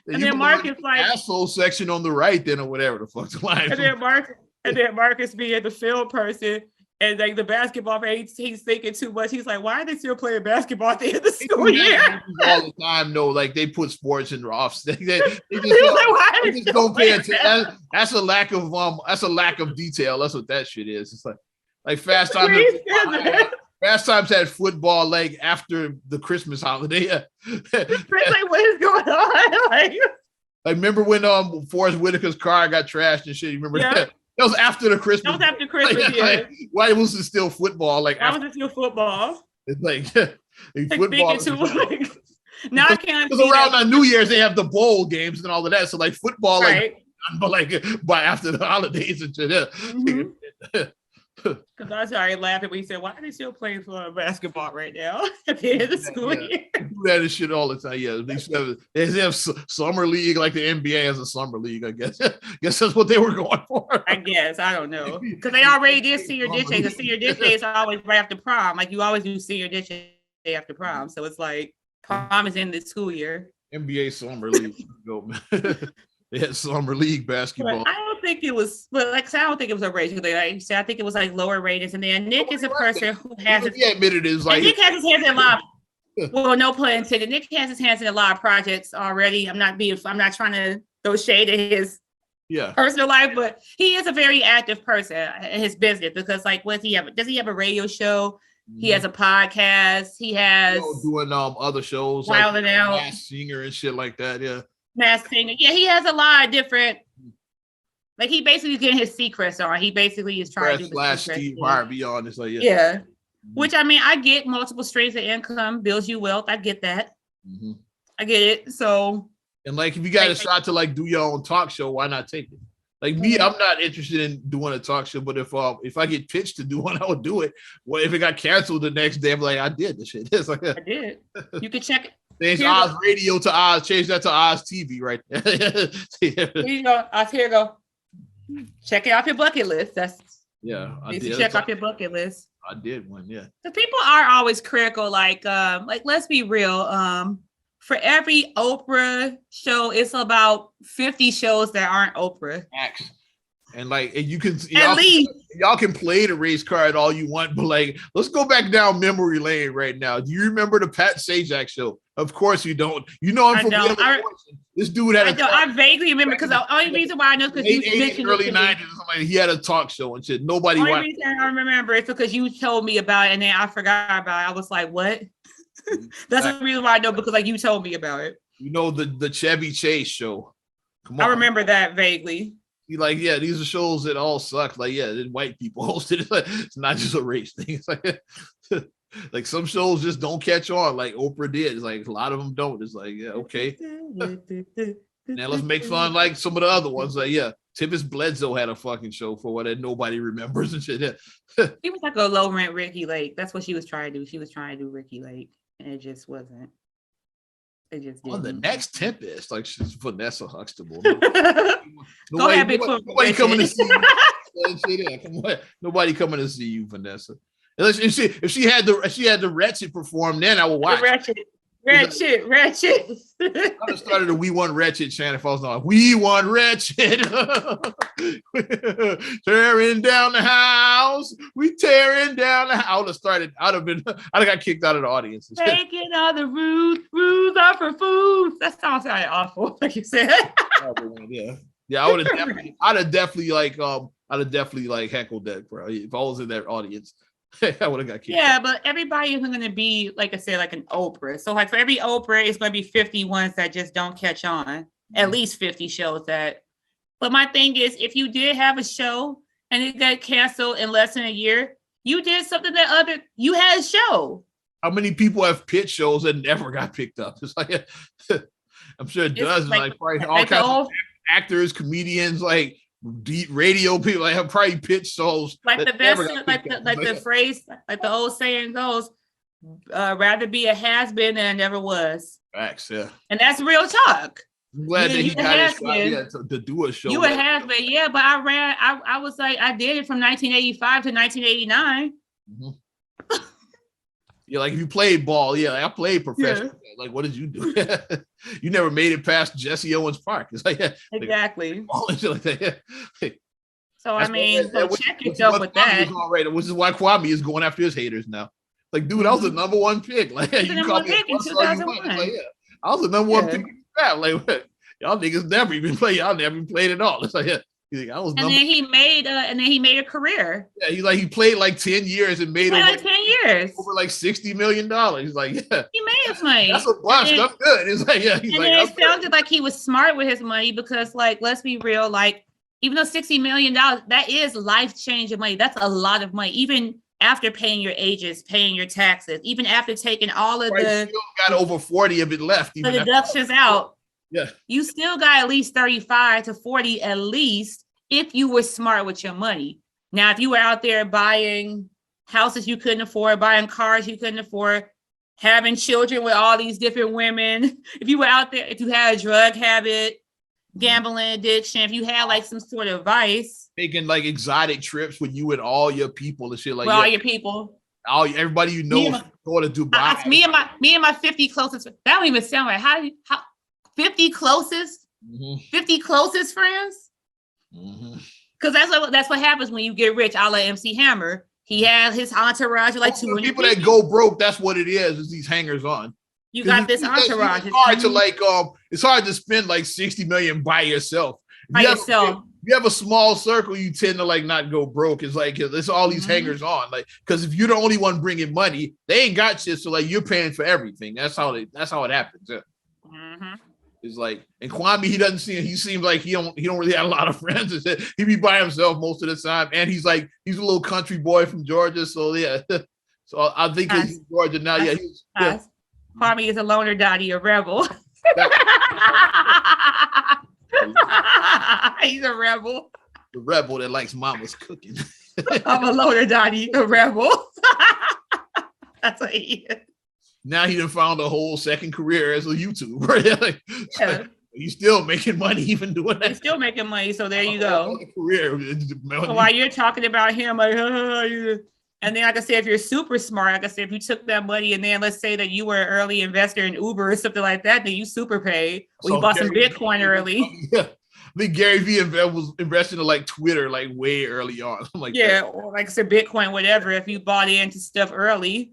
And then Marcus like asshole section on the right, then or whatever the fuck the line. And then Marcus being the film person. And like the basketball man, he's thinking too much. He's like, why are they still playing basketball at the end of the school year? All the time, no, like they put sports in off. They just don't pay attention. That's a lack of detail. That's what that shit is. It's like Fast Times. Fast Times had football like after the Christmas holiday. Yeah. Like, what is going on? Like remember when Forrest Whitaker's car got trashed and shit? You remember that? That was after the Christmas. That was after Christmas, yeah. Why was it still football? Like, why was it still football? It's like football. Now I can't. Because around on New Year's they have the bowl games and all of that. So like football, right. by after the holidays and shit. Because I started laughing when he said, "Why are they still playing for basketball right now at the end of the school year?" Do that and shit all the time. Yeah, they have summer league like the NBA has a summer league. I guess. Guess that's what they were going for. I guess I don't know because they already did senior ditch day. The senior ditch day is always right after prom. Like you always do senior ditch day after prom. So it's like prom is in the school year. NBA summer league. Go, man. They had summer league basketball. But I don't think it was, but like I don't think it was a rating. Like you said, I think it was like lower ratings. And then Nick is a person who has he admitted it is like Nick has his hands in a lot. Well, no pun intended. Nick has his hands in a lot of projects already. I'm not trying to throw shade at his personal life, but he is a very active person in his business because like does he have a radio show? He has a podcast. He has doing other shows Wild like and Out, Masked Singer and shit like that. Yeah. Masked Singer. Yeah, he has a lot of different. Like he basically is getting his Seacrest on. He basically is trying to do the Steve Harvey on. It's like yeah. Which I mean, I get multiple streams of income builds you wealth. I get that. Mm-hmm. I get it. So and like if you got a shot to like do your own talk show, why not take it? Like me, I'm not interested in doing a talk show, but if I get pitched to do one, I would do it. Well, if it got canceled the next day, I'm like, I did this shit. It's like I did. You can check it. Change Oz Radio to Oz. Change that to Oz TV right there. Here you go. Here you go. Check it off your bucket list. That's I did. Check off your bucket list. I did one, yeah. The people are always critical. Like let's be real. For every Oprah show, it's about 50 shows that aren't Oprah. And like, and you can y'all can play the race card all you want, but like, let's go back down memory lane right now. Do you remember the Pat Sajak show? Of course you don't. You know him from this dude had I vaguely remember because the only reason why I know is because you mentioned early 90s or something. He had a talk show and shit. Nobody. The only reason I remember is because you told me about it and then I forgot about it. I was like, what? That's the reason why I know because like you told me about it. You know the Chevy Chase show. Come on. I remember that vaguely. Like, yeah, these are shows that all suck. Like, yeah, white people hosted it. It's not just a race thing. It's like, like some shows just don't catch on. Like Oprah did. It's like a lot of them don't. It's like, yeah, okay. Now let's make fun like some of the other ones. Like, yeah, Tibbs Bledsoe had a fucking show for what nobody remembers and shit. He was like a low rent Ricky Lake. That's what she was trying to do. She was trying to do Ricky Lake, and it just wasn't. It just didn't. On the next Tempest, like she's Vanessa Huxtable. Nobody coming to see you. Nobody coming to see you, Vanessa. Unless if she had the Ratchet perform, then I would watch. Ratchet. I would have started a We Want Ratchet chant if I was like, We Want Ratchet. Tearing down the house. We tearing down the house. I would have started. I'd have got kicked out of the audience. Taking all the rules are for fools. That sounds kind of awful, like you said. Yeah. I'd have definitely like heckled that, bro. If I was in that audience. I would have got kicked. Yeah, but everybody isn't going to be, like I said, like an Oprah. So, like, for every Oprah, it's going to be 50 ones that just don't catch on. Mm-hmm. At least 50 shows that. But my thing is, if you did have a show and it got canceled in less than a year, you did something you had a show. How many people have pitched shows that never got picked up? It's like, I'm sure it does. Like probably all kinds of actors, comedians, like, deep radio people have probably pitched shows like the best the phrase like the old saying goes rather be a has-been than never was. Facts, yeah. And that's real talk. I'm glad that he got his shot, to do a show. You a has-been, yeah, but I was like I did it from 1985 to 1989. Mm-hmm. Yeah, like if you played ball, yeah, like I played professional. Like, what did you do? You never made it past Jesse Owens Park. It's like Exactly. like that. So I mean, so check yourself with that. Which is why Kwame is going after his haters now. Like, dude, I was the number one pick. Like, you call me in 2001. Like, yeah, I was the number one pick in the draft. Like, y'all niggas never even play. Y'all never even played at all. It's like, yeah. Like, I was. And then he made a career. Yeah, he played like 10 years and made over, like 10 years over like $60 million. He's like, yeah, he made his money. That's a bust. I'm good. It's like, yeah, he's and like, then it sounded like he was smart with his money because, like, let's be real, like, even though $60 million, that is life-changing money. That's a lot of money. Even after paying your agents, paying your taxes, even after taking all of the still got over 40 of it left. The deductions out. Yeah. You still got at least 35 to 40 at least if you were smart with your money. Now, if you were out there buying houses you couldn't afford, buying cars you couldn't afford, having children with all these different women, if you were out there, if you had a drug habit, gambling addiction, if you had like some sort of vice, taking like exotic trips with you and all your people and shit like all your people, everybody you know, go to Dubai. Me and my 50 closest. That don't even sound right. How 50 closest? 50 closest friends? Because that's what happens when you get rich. I like MC Hammer. He had his entourage like 200 people that go broke. That's what it is these hangers on. You got this entourage. It's hard to like it's hard to spend like 60 million by yourself. If you have a small circle, you tend to like not go broke. It's like it's all these hangers on, like, because if you're the only one bringing money, they ain't got shit. So like you're paying for everything. That's how it happens. Yeah. It's like, and Kwame, he seems like he don't really have a lot of friends. He be by himself most of the time, and he's a little country boy from Georgia. So yeah, so I think he's in Georgia now. Kwame is a loner daddy, a rebel. He's a rebel. The rebel that likes mama's cooking. I'm a loner daddy, a rebel. That's what he is. Now he done found a whole second career as a YouTuber. He's still making money even doing that. He's still making money, so there you go. Career. So while you're talking about him, like, and then like I said, if you're super smart, like I said, if you took that money and then let's say that you were an early investor in Uber or something like that, then you super paid. Or you bought some Bitcoin early. Yeah. I think Gary Vee was investing in like Twitter like way early on. Like or like I said, Bitcoin, whatever, if you bought into stuff early.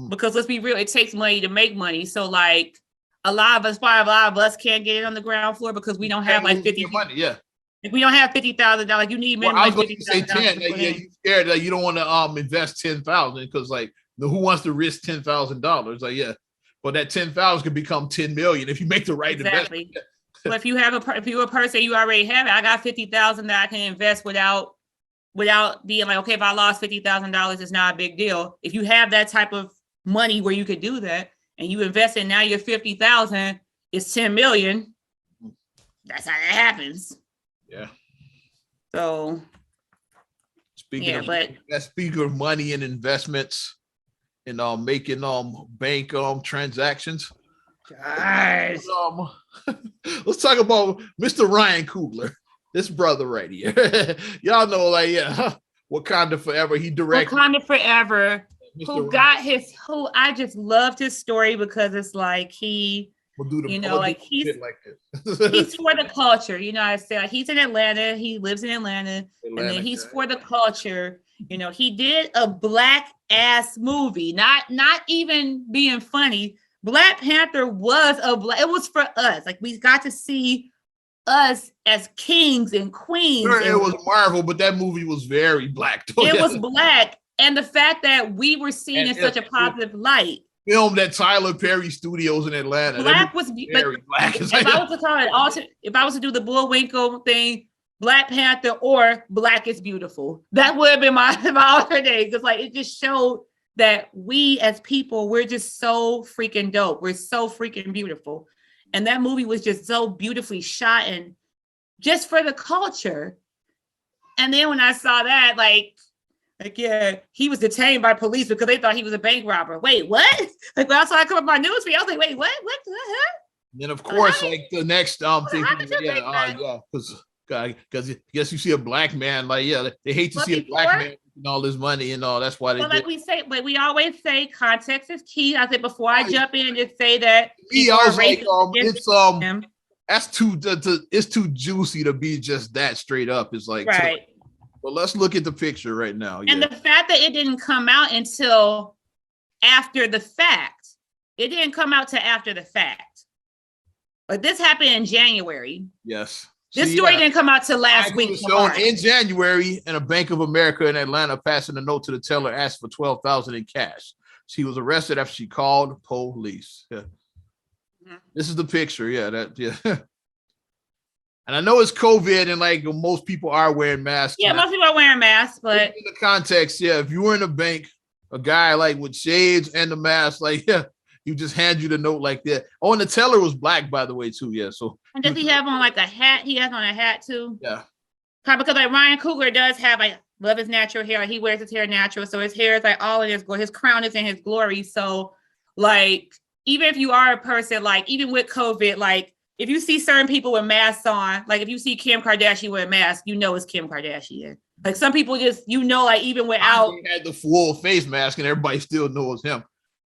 Because let's be real, it takes money to make money. So like a lot of us can't get it on the ground floor because we don't have like 50 money. Yeah. If we don't have $50,000, you need minimum. I was going to say 10. You scared that you don't want to invest 10,000 because like who wants to risk $10,000? Like but that 10,000 could become 10 million if you make the right investment. But if you're a person, you already have it. I got 50,000 that I can invest without being like, okay, if I lost $50,000, it's not a big deal. If you have that type of money where you could do that and you invest in now your 50,000, it's 10 million. That's how that happens. Yeah. So speaking of money and investments and making bank transactions. Guys. Let's talk about Mr. Ryan Coogler. This brother right here. Y'all know, like, Wakanda Forever. He directed Wakanda Forever. Who I just loved his story because it's like he's for the culture. You know, I say like, he's in Atlanta. He lives in Atlanta, and then he's for the culture. You know, he did a black ass movie, not even being funny. Black Panther was it was for us. Like we got to see us as kings and queens. Sure, it was Marvel, but that movie was very black. It was black. And the fact that we were seen in such a positive light. Filmed at Tyler Perry Studios in Atlanta. Black was very black. If I was to call it if I was to do the Bullwinkle thing, Black Panther or Black is Beautiful. That would have been my alternate name. Because like it just showed that we as people, we're just so freaking dope. We're so freaking beautiful. And that movie was just so beautifully shot and just for the culture. And then when I saw that, like, yeah, he was detained by police because they thought he was a bank robber. Wait, what? Like, when I saw it come up my newsfeed, I was like, wait, what? What the heck? Then, of course, like the next thing, because I guess you see a black man, like, they hate to see a black man all this money and all. That's why they But did. like we say, but we always say context is key. I said before I jump in and just say that Me, I people are was like, racist against it's him. that's it's too juicy to be just that straight up. It's like, Right. But let's look at the picture right now. And the fact that it didn't come out until after the fact, it didn't come out till after the fact. But this happened in January. Yes. This story didn't come out till last week. Was shown in January, and a Bank of America in Atlanta passing a note to the teller asked for $12,000 in cash. She was arrested after she called police. Yeah. Mm-hmm. This is the picture. Yeah. And I know it's COVID and like most people are wearing masks. Yeah, most people are wearing masks, but in the context, yeah, if you were in a bank, a guy like with shades and the mask, like, yeah, you just hand you the note like that. Oh, and the teller was black, by the way, too. Yeah. So and does he have on like a hat? He has on a hat too. Yeah. Probably because like Ryan Coogler does have, I love his natural hair. He wears his hair natural. So his hair is like all in his glory. His crown is in his glory. So like, even if you are a person, like even with COVID, like if you see certain people with masks on, like if you see Kim Kardashian with a mask, you know it's Kim Kardashian. Like some people just, like even without. Kanye had the full face mask and everybody still knows him.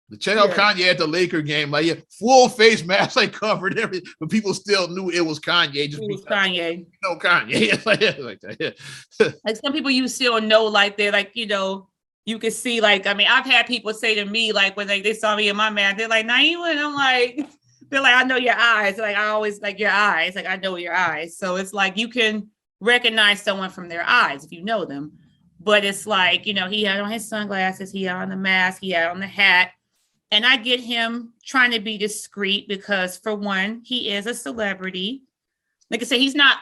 The check out Kanye at the Laker game, like full face mask, like covered everything, but people still knew it was Kanye. Just it was Kanye. You know Kanye. like that. Yeah. Like some people you still know, like they're like, you can see, like, I mean, I've had people say to me, like when they saw me in my mask, they're like, Naima, and I'm like, they're like, I know your eyes. Like I always like your eyes. Like I know your eyes. So it's like you can recognize someone from their eyes if you know them. But it's like, he had on his sunglasses, he had on the mask, he had on the hat. And I get him trying to be discreet because for one, he is a celebrity. Like I said, he's not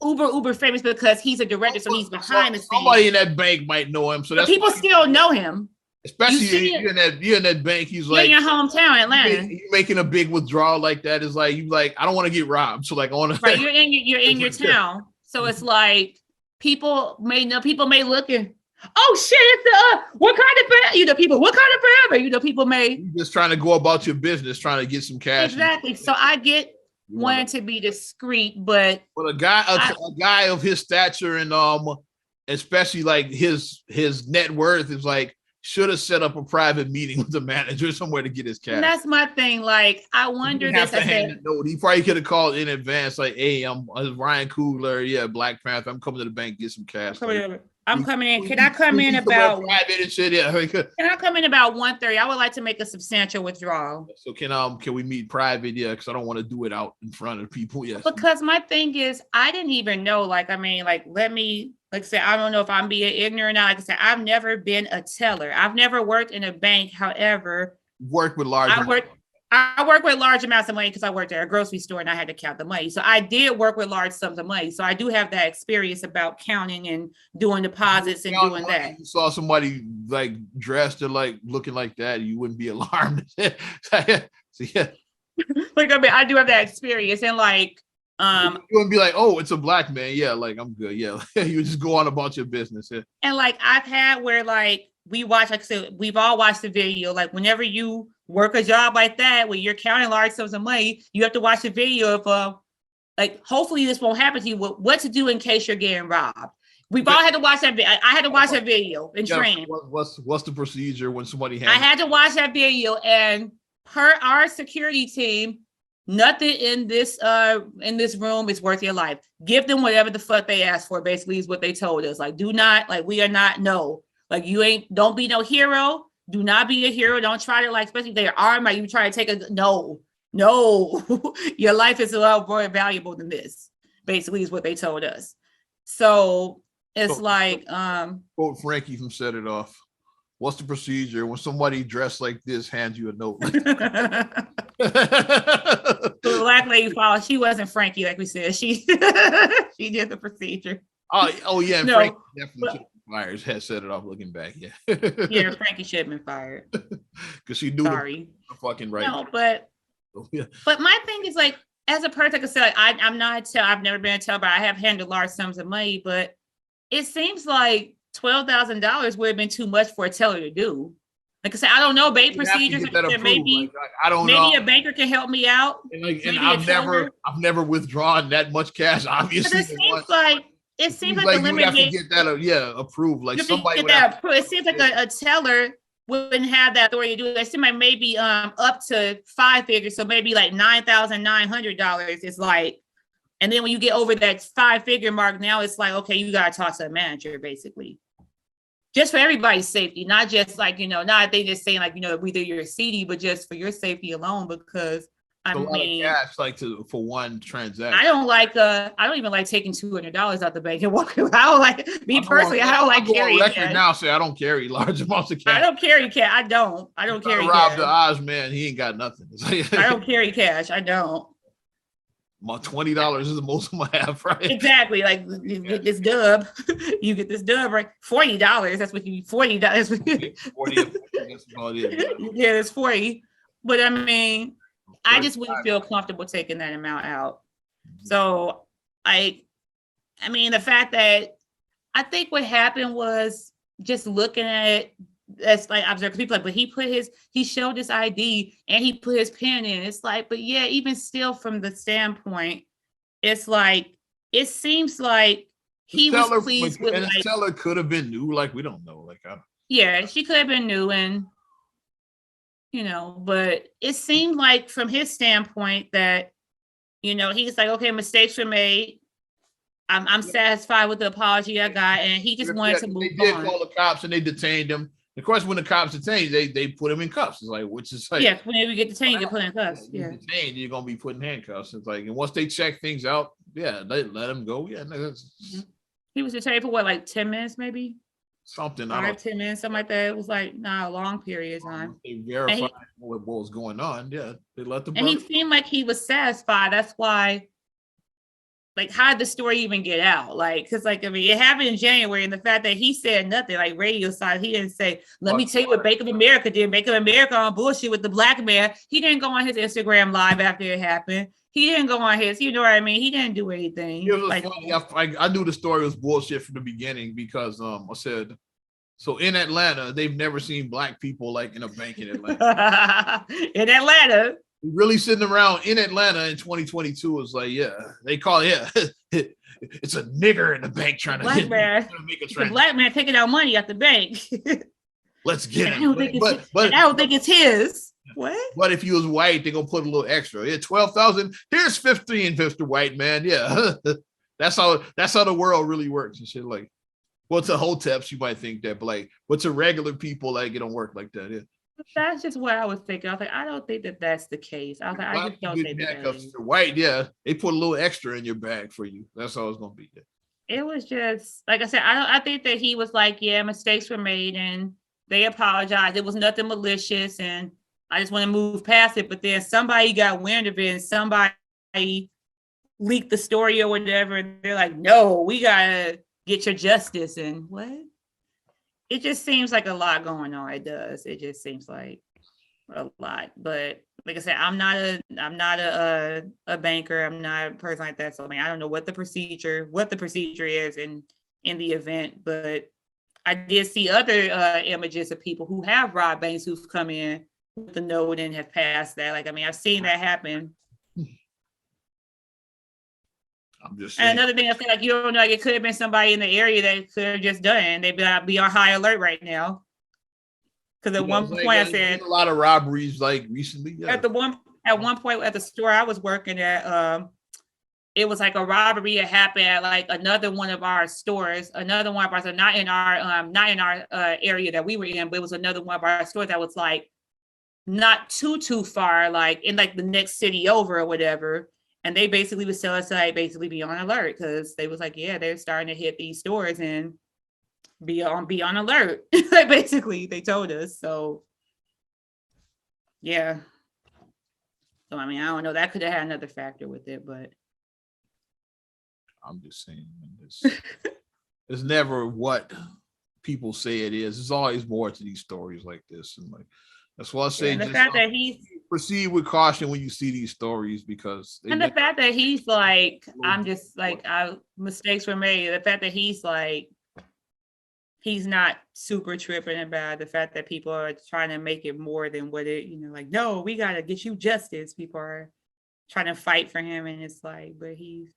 uber famous because he's a director, so he's behind the scenes. Somebody in that bank might know him. So that's people still know him. Especially you're in that bank. He's like in your hometown, Atlanta. You're making a big withdrawal like that. Is like I don't want to get robbed. So like I want to. Right, you're in your town. So it's like people may look and oh shit, it's what kind of people forever. People may you're just trying to go about your business, trying to get some cash. Exactly. So I get wanting to be discreet, but a guy of his stature and especially like his net worth is like should have set up a private meeting with the manager somewhere to get his cash. And that's my thing. Like, I wonder this. He probably could have called in advance, like, hey, I'm Ryan Coogler, yeah, Black Panther. I'm coming to the bank, get some cash. I'm coming in. Can I come in about private and shit? Yeah. Can I come in about 1:30? I would like to make a substantial withdrawal. So can we meet private? Yeah, because I don't want to do it out in front of people. Yes. Because my thing is, I didn't even know. Like, I mean, like, let me. Like I said, I don't know if I'm being ignorant. Like I said, I've never been a teller. I've never worked in a bank. However, worked with large. I work with large amounts of money because I worked at a grocery store and I had to count the money. So I did work with large sums of money. So I do have that experience about counting and doing deposits and doing that. You saw somebody like dressed or like looking like that, you wouldn't be alarmed. So yeah. Like I mean, I do have that experience and like. You wouldn't be like, oh, it's a black man. Yeah, like I'm good. Yeah, you just go on about your business. Yeah. And like I've had where like we watch, like I said, we've all watched the video. Like whenever you work a job like that, where you're counting large sums of money, you have to watch the video of like hopefully this won't happen to you. What to do in case you're getting robbed. We've all had to watch that. I had to watch that video and train. What's the procedure when somebody? I had to watch that video, and per our security team. Nothing in this room is worth your life. Give them whatever the fuck they ask for, basically, is what they told us. Like, do not, like, we are not, no. Like, don't be no hero. Do not be a hero. Don't try to, like, especially if they're armed, like, you try to take no. Your life is a lot more valuable than this, basically, is what they told us. So, it's quote Frankie from Set It Off. What's the procedure when somebody dressed like this hands you a note? The black lady followed. She wasn't Frankie, like we said. She did the procedure. Oh yeah. No, Frankie definitely fired. Had Set It Off looking back. Yeah. Yeah, Frankie should have been fired. Because she knew the fucking right. No, but my thing is like, as a person, like I said, I'm not a teller. I've never been a teller, but I have handled large sums of money. But it seems like $12,000 would have been too much for a teller to do. Like I said, I don't know bank procedures. Maybe I don't know. Maybe a banker can help me out. And I've never withdrawn that much cash. Obviously, it it seems Seems like the like you would have to limit get that, approved. Like you have to somebody get would have that approved. It seems like a teller wouldn't have that authority to do it. It seems like maybe up to 5 figures, so maybe like $9,900 is like, and then when you get over that 5-figure mark, now it's like, okay, you gotta talk to a manager, basically. Just for everybody's safety, not just like, not they just saying like, whether you're seedy, but just for your safety alone, because I a lot mean, of cash like for one transaction. I don't even like taking $200 out the bank and walking. I don't like me personally. I don't like carrying cash. Now say I don't carry large amounts of cash. I don't carry cash. I don't carry rob cash. the Oz man. He ain't got nothing. I don't carry cash. I don't. My $20 is the most I'm gonna have, right? Exactly. Like you get this dub. You get this dub, right? $40. That's what you $40. 40. That's about it. Yeah, it's 40. But I mean, I just wouldn't feel comfortable taking that amount out. So I mean, the fact that I think what happened was just looking at it, that's like observing people like, but he showed his ID and he put his pen in. It's like, but yeah, even still from the standpoint, it's like, it seems like he was pleased with and the teller could have been new, like we don't know. Like yeah, she could have been new and but it seemed like from his standpoint that, he's like, okay, mistakes were made. I'm satisfied with the apology I got, and he just wanted to move on. They did call the cops and they detained him. Of course, when the cops detained, they put him in cuffs. It's like, which is like, yeah, whenever you get detained, you get put in cuffs. Yeah, detained, you're gonna be put in handcuffs. It's like, and once they check things out, yeah, they let him go. Yeah, he was detained for what, like 10 minutes, maybe something. 5-10 minutes, something like that. It was like a long period of time. They verified what was going on. Yeah, they let the. And he seemed like he was satisfied. That's why. Like, how did the story even get out? Like, because, like, I mean, it happened in January, and the fact that he said nothing, like radio side, he didn't say, let me tell you what Bank of America did. Bank of America on bullshit with the black man. He didn't go on his Instagram live after it happened. He didn't go on his, what I mean? He didn't do anything. It was like, funny. I knew the story was bullshit from the beginning because I said, so in Atlanta, they've never seen black people like in a bank in Atlanta. In Atlanta. Really sitting around in Atlanta in 2022 is like, yeah, they call it, it's a nigger in the bank trying to make a transaction. The black man taking out money at the bank. Let's get him. I don't think it's his. What? But if you was white, they're gonna put a little extra. Yeah, 12,000. Here's 15, Mr. White Man. Yeah. that's how the world really works and shit. Like, well, to hoteps, you might think that, but like, but to regular people, like, it don't work like that. Yeah. That's just what I was thinking. I was like, I don't think that that's the case. I was like, I just don't think that. White, yeah, they put a little extra in your bag for you. That's all it's gonna be. It was just like I said. I think that he was like, yeah, mistakes were made, and they apologized. It was nothing malicious, and I just want to move past it. But then somebody got wind of it, and somebody leaked the story or whatever, and they're like, no, we gotta get your justice. And what? It just seems like a lot going on. It does. It just seems like a lot. But like I said, I'm not a banker. I'm not a person like that. So I mean, I don't know what the procedure is in the event. But I did see other images of people who have robbed banks who've come in with the note and have passed that. Like, I mean, I've seen that happen. I'm just saying. And another thing I feel like, you don't know, like, it could have been somebody in the area that could have just done it, and they'd be on high alert right now. Because at one point I said a lot of robberies like recently. Yeah. At one point at the store I was working at, it was like a robbery that happened at like another one of our stores, not in our area that we were in, but it was another one of our stores that was like not too far, like in like the next city over or whatever. And they basically was telling us to like basically be on alert, because they was like, yeah, they're starting to hit these stores and be on alert. Like, basically they told us. So yeah. So I mean, I don't know, that could have had another factor with it, but I'm just saying, it's never what people say it is. There's always more to these stories like this. And like, that's why I say, the fact that he's proceed with caution when you see these stories, because the fact that he's like, I'm just like, mistakes were made. The fact that he's like, he's not super tripping about the fact that people are trying to make it more than what it, like, no, we got to get you justice. People are trying to fight for him. And it's like, but he's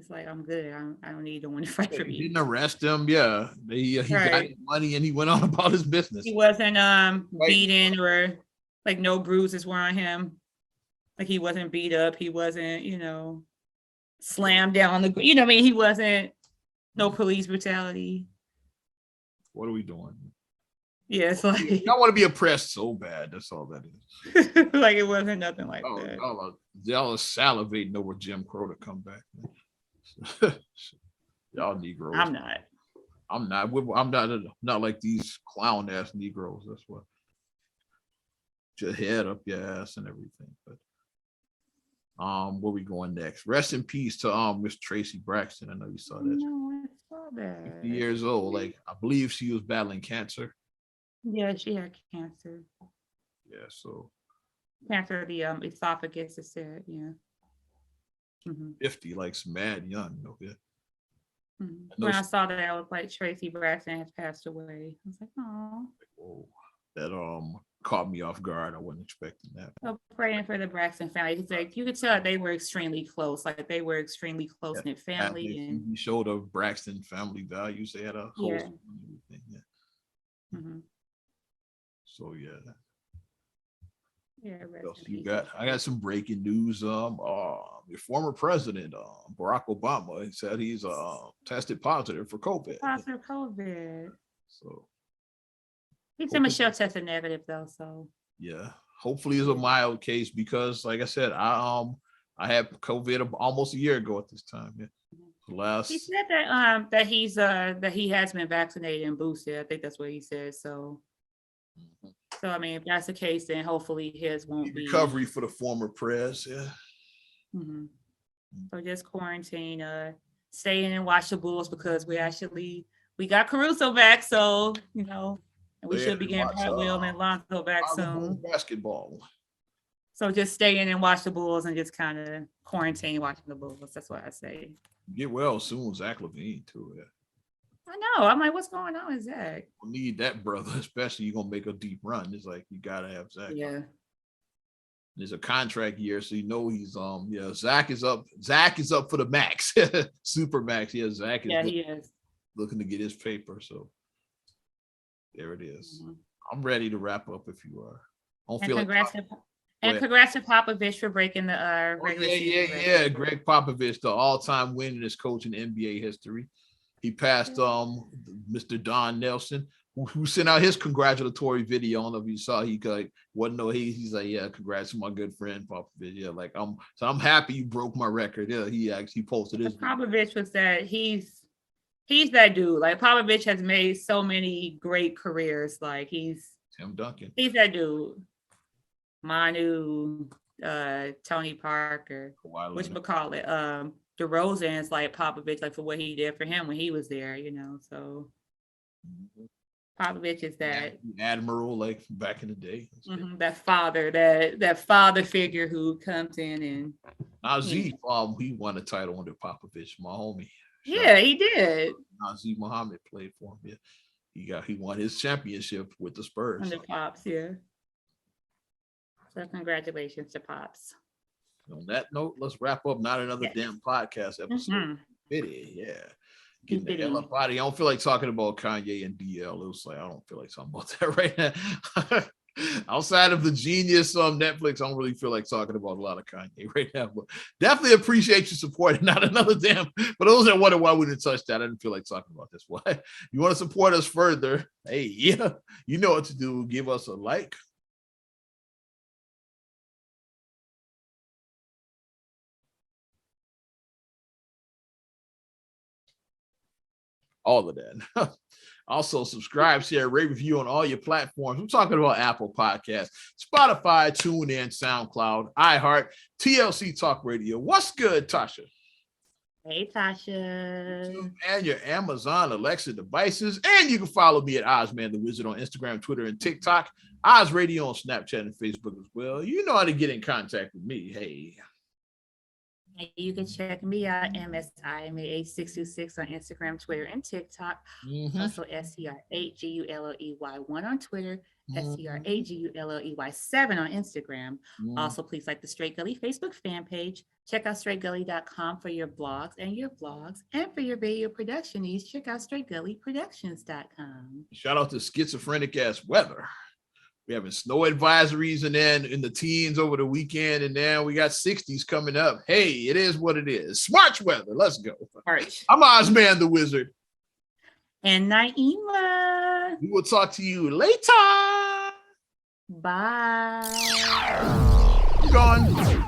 It's like, I'm good. I don't need no one to fight for They me. didn't arrest him. Yeah, he got Right. his money and he went on about his business. He wasn't Right. beaten, or like no bruises were on him. Like he wasn't beat up. He wasn't, slammed down the. You know what I mean? He wasn't no police brutality. What are we doing? Yeah, it's like I want to be oppressed so bad. That's all that is. like it wasn't nothing like that. Y'all are salivating over Jim Crow to come back. Y'all Negroes. I'm not. I'm not like these clown ass Negroes. That's what. Your head up your ass and everything. But where we going next? Rest in peace to Miss Tracy Braxton. I know you saw that. No, I saw that. 50 years old. Like I believe she was battling cancer. Yeah, she had cancer. Yeah, so Cancer of the esophagus, it said, yeah. 50, like mad young, yeah. When I saw that, I was like, Tracy Braxton has passed away. I was like, oh. Whoa. That caught me off guard. I wasn't expecting that. So praying for the Braxton family. It's like you could tell they were extremely close. Like they were extremely close knit family. And he showed a Braxton family values. They had a whole everything. Yeah. So yeah. Yeah, what else you got? I got some breaking news. Your former president, Barack Obama, he said he's tested positive for COVID. Positive COVID. So he said Michelle tested negative though. So yeah, hopefully it's a mild case because, like I said, I had COVID almost a year ago at this time. Yeah. He said that that he has been vaccinated and boosted. I think that's what he said. So. So I mean, if that's the case, then hopefully his won't be recovery for the former prez. Yeah. So just quarantine, stay in and watch the Bulls because we got Caruso back, so and we should be getting Pat Will and Lonzo back soon. Basketball. So just stay in and watch the Bulls and just kind of quarantine watching the Bulls. That's what I say. Get well soon, Zach LaVine too. Yeah. I know. I'm like, what's going on with Zach? We need that, brother, especially you're gonna make a deep run. It's like you gotta have Zach. Yeah. There's a contract year, so he's Zach is up. Zach is up for the max, super max. Yeah, Zach is. Yeah, he is looking to get his paper. So there it is. I'm ready to wrap up if you are. I don't feel congrats to Popovich for breaking the regular season. Yeah. Greg Popovich, the all-time winningest coach in NBA history. He passed Mr. Don Nelson, who sent out his congratulatory video. I don't know if you saw. He's like, yeah, congrats to my good friend Popovich. Yeah, like I'm happy you broke my record. Yeah, he actually posted his. Popovich was that he's that dude. Like Popovich has made so many great careers. Like he's Tim Duncan. He's that dude. Manu, Tony Parker, whatchamacallit, DeRozan's like Popovich, like for what he did for him when he was there, so Popovich is that admiral, like back in the day. That father figure who comes in and Nazif, he won a title under Popovich, my homie. Yeah, he did. Nazif Muhammad played for him. Yeah, he won his championship with the Spurs. Under Pops, yeah. So congratulations to Pops. On that note, let's wrap up. Not another damn podcast episode. Yeah. Getting the hell up out of here. I don't feel like talking about Kanye and DL. It was like, I don't feel like talking about that right now. Outside of the genius on Netflix, I don't really feel like talking about a lot of Kanye right now. But definitely appreciate your support. Not another damn. For those that wonder why we didn't touch that, I didn't feel like talking about this. Why? You want to support us further? Hey, yeah, you know what to do. Give us a like. All of that. Also, subscribe, share, rate, review on all your platforms. I'm talking about Apple Podcasts, Spotify, TuneIn, SoundCloud, iHeart, TLC Talk Radio. What's good, Tasha? Hey, Tasha. And your Amazon Alexa devices. And you can follow me at Ozman the Wizard on Instagram, Twitter, and TikTok. Oz Radio on Snapchat and Facebook as well. You know how to get in contact with me. Hey. You can check me out, MSIMA8626 on Instagram, Twitter, and TikTok. Also, STR8GULLEY1 on Twitter, STR8GULLEY7 on Instagram. Also, please like the Straight Gully Facebook fan page. Check out straightgully.com for your blogs, and for your video production needs, check out straightgullyproductions.com. Shout out to schizophrenic ass weather. We having snow advisories and then in the teens over the weekend, and now we got 60s coming up. Hey, it is what it is. March weather. Let's go. March. I'm Ozman the Wizard. And Naima. We will talk to you later. Bye. You gone.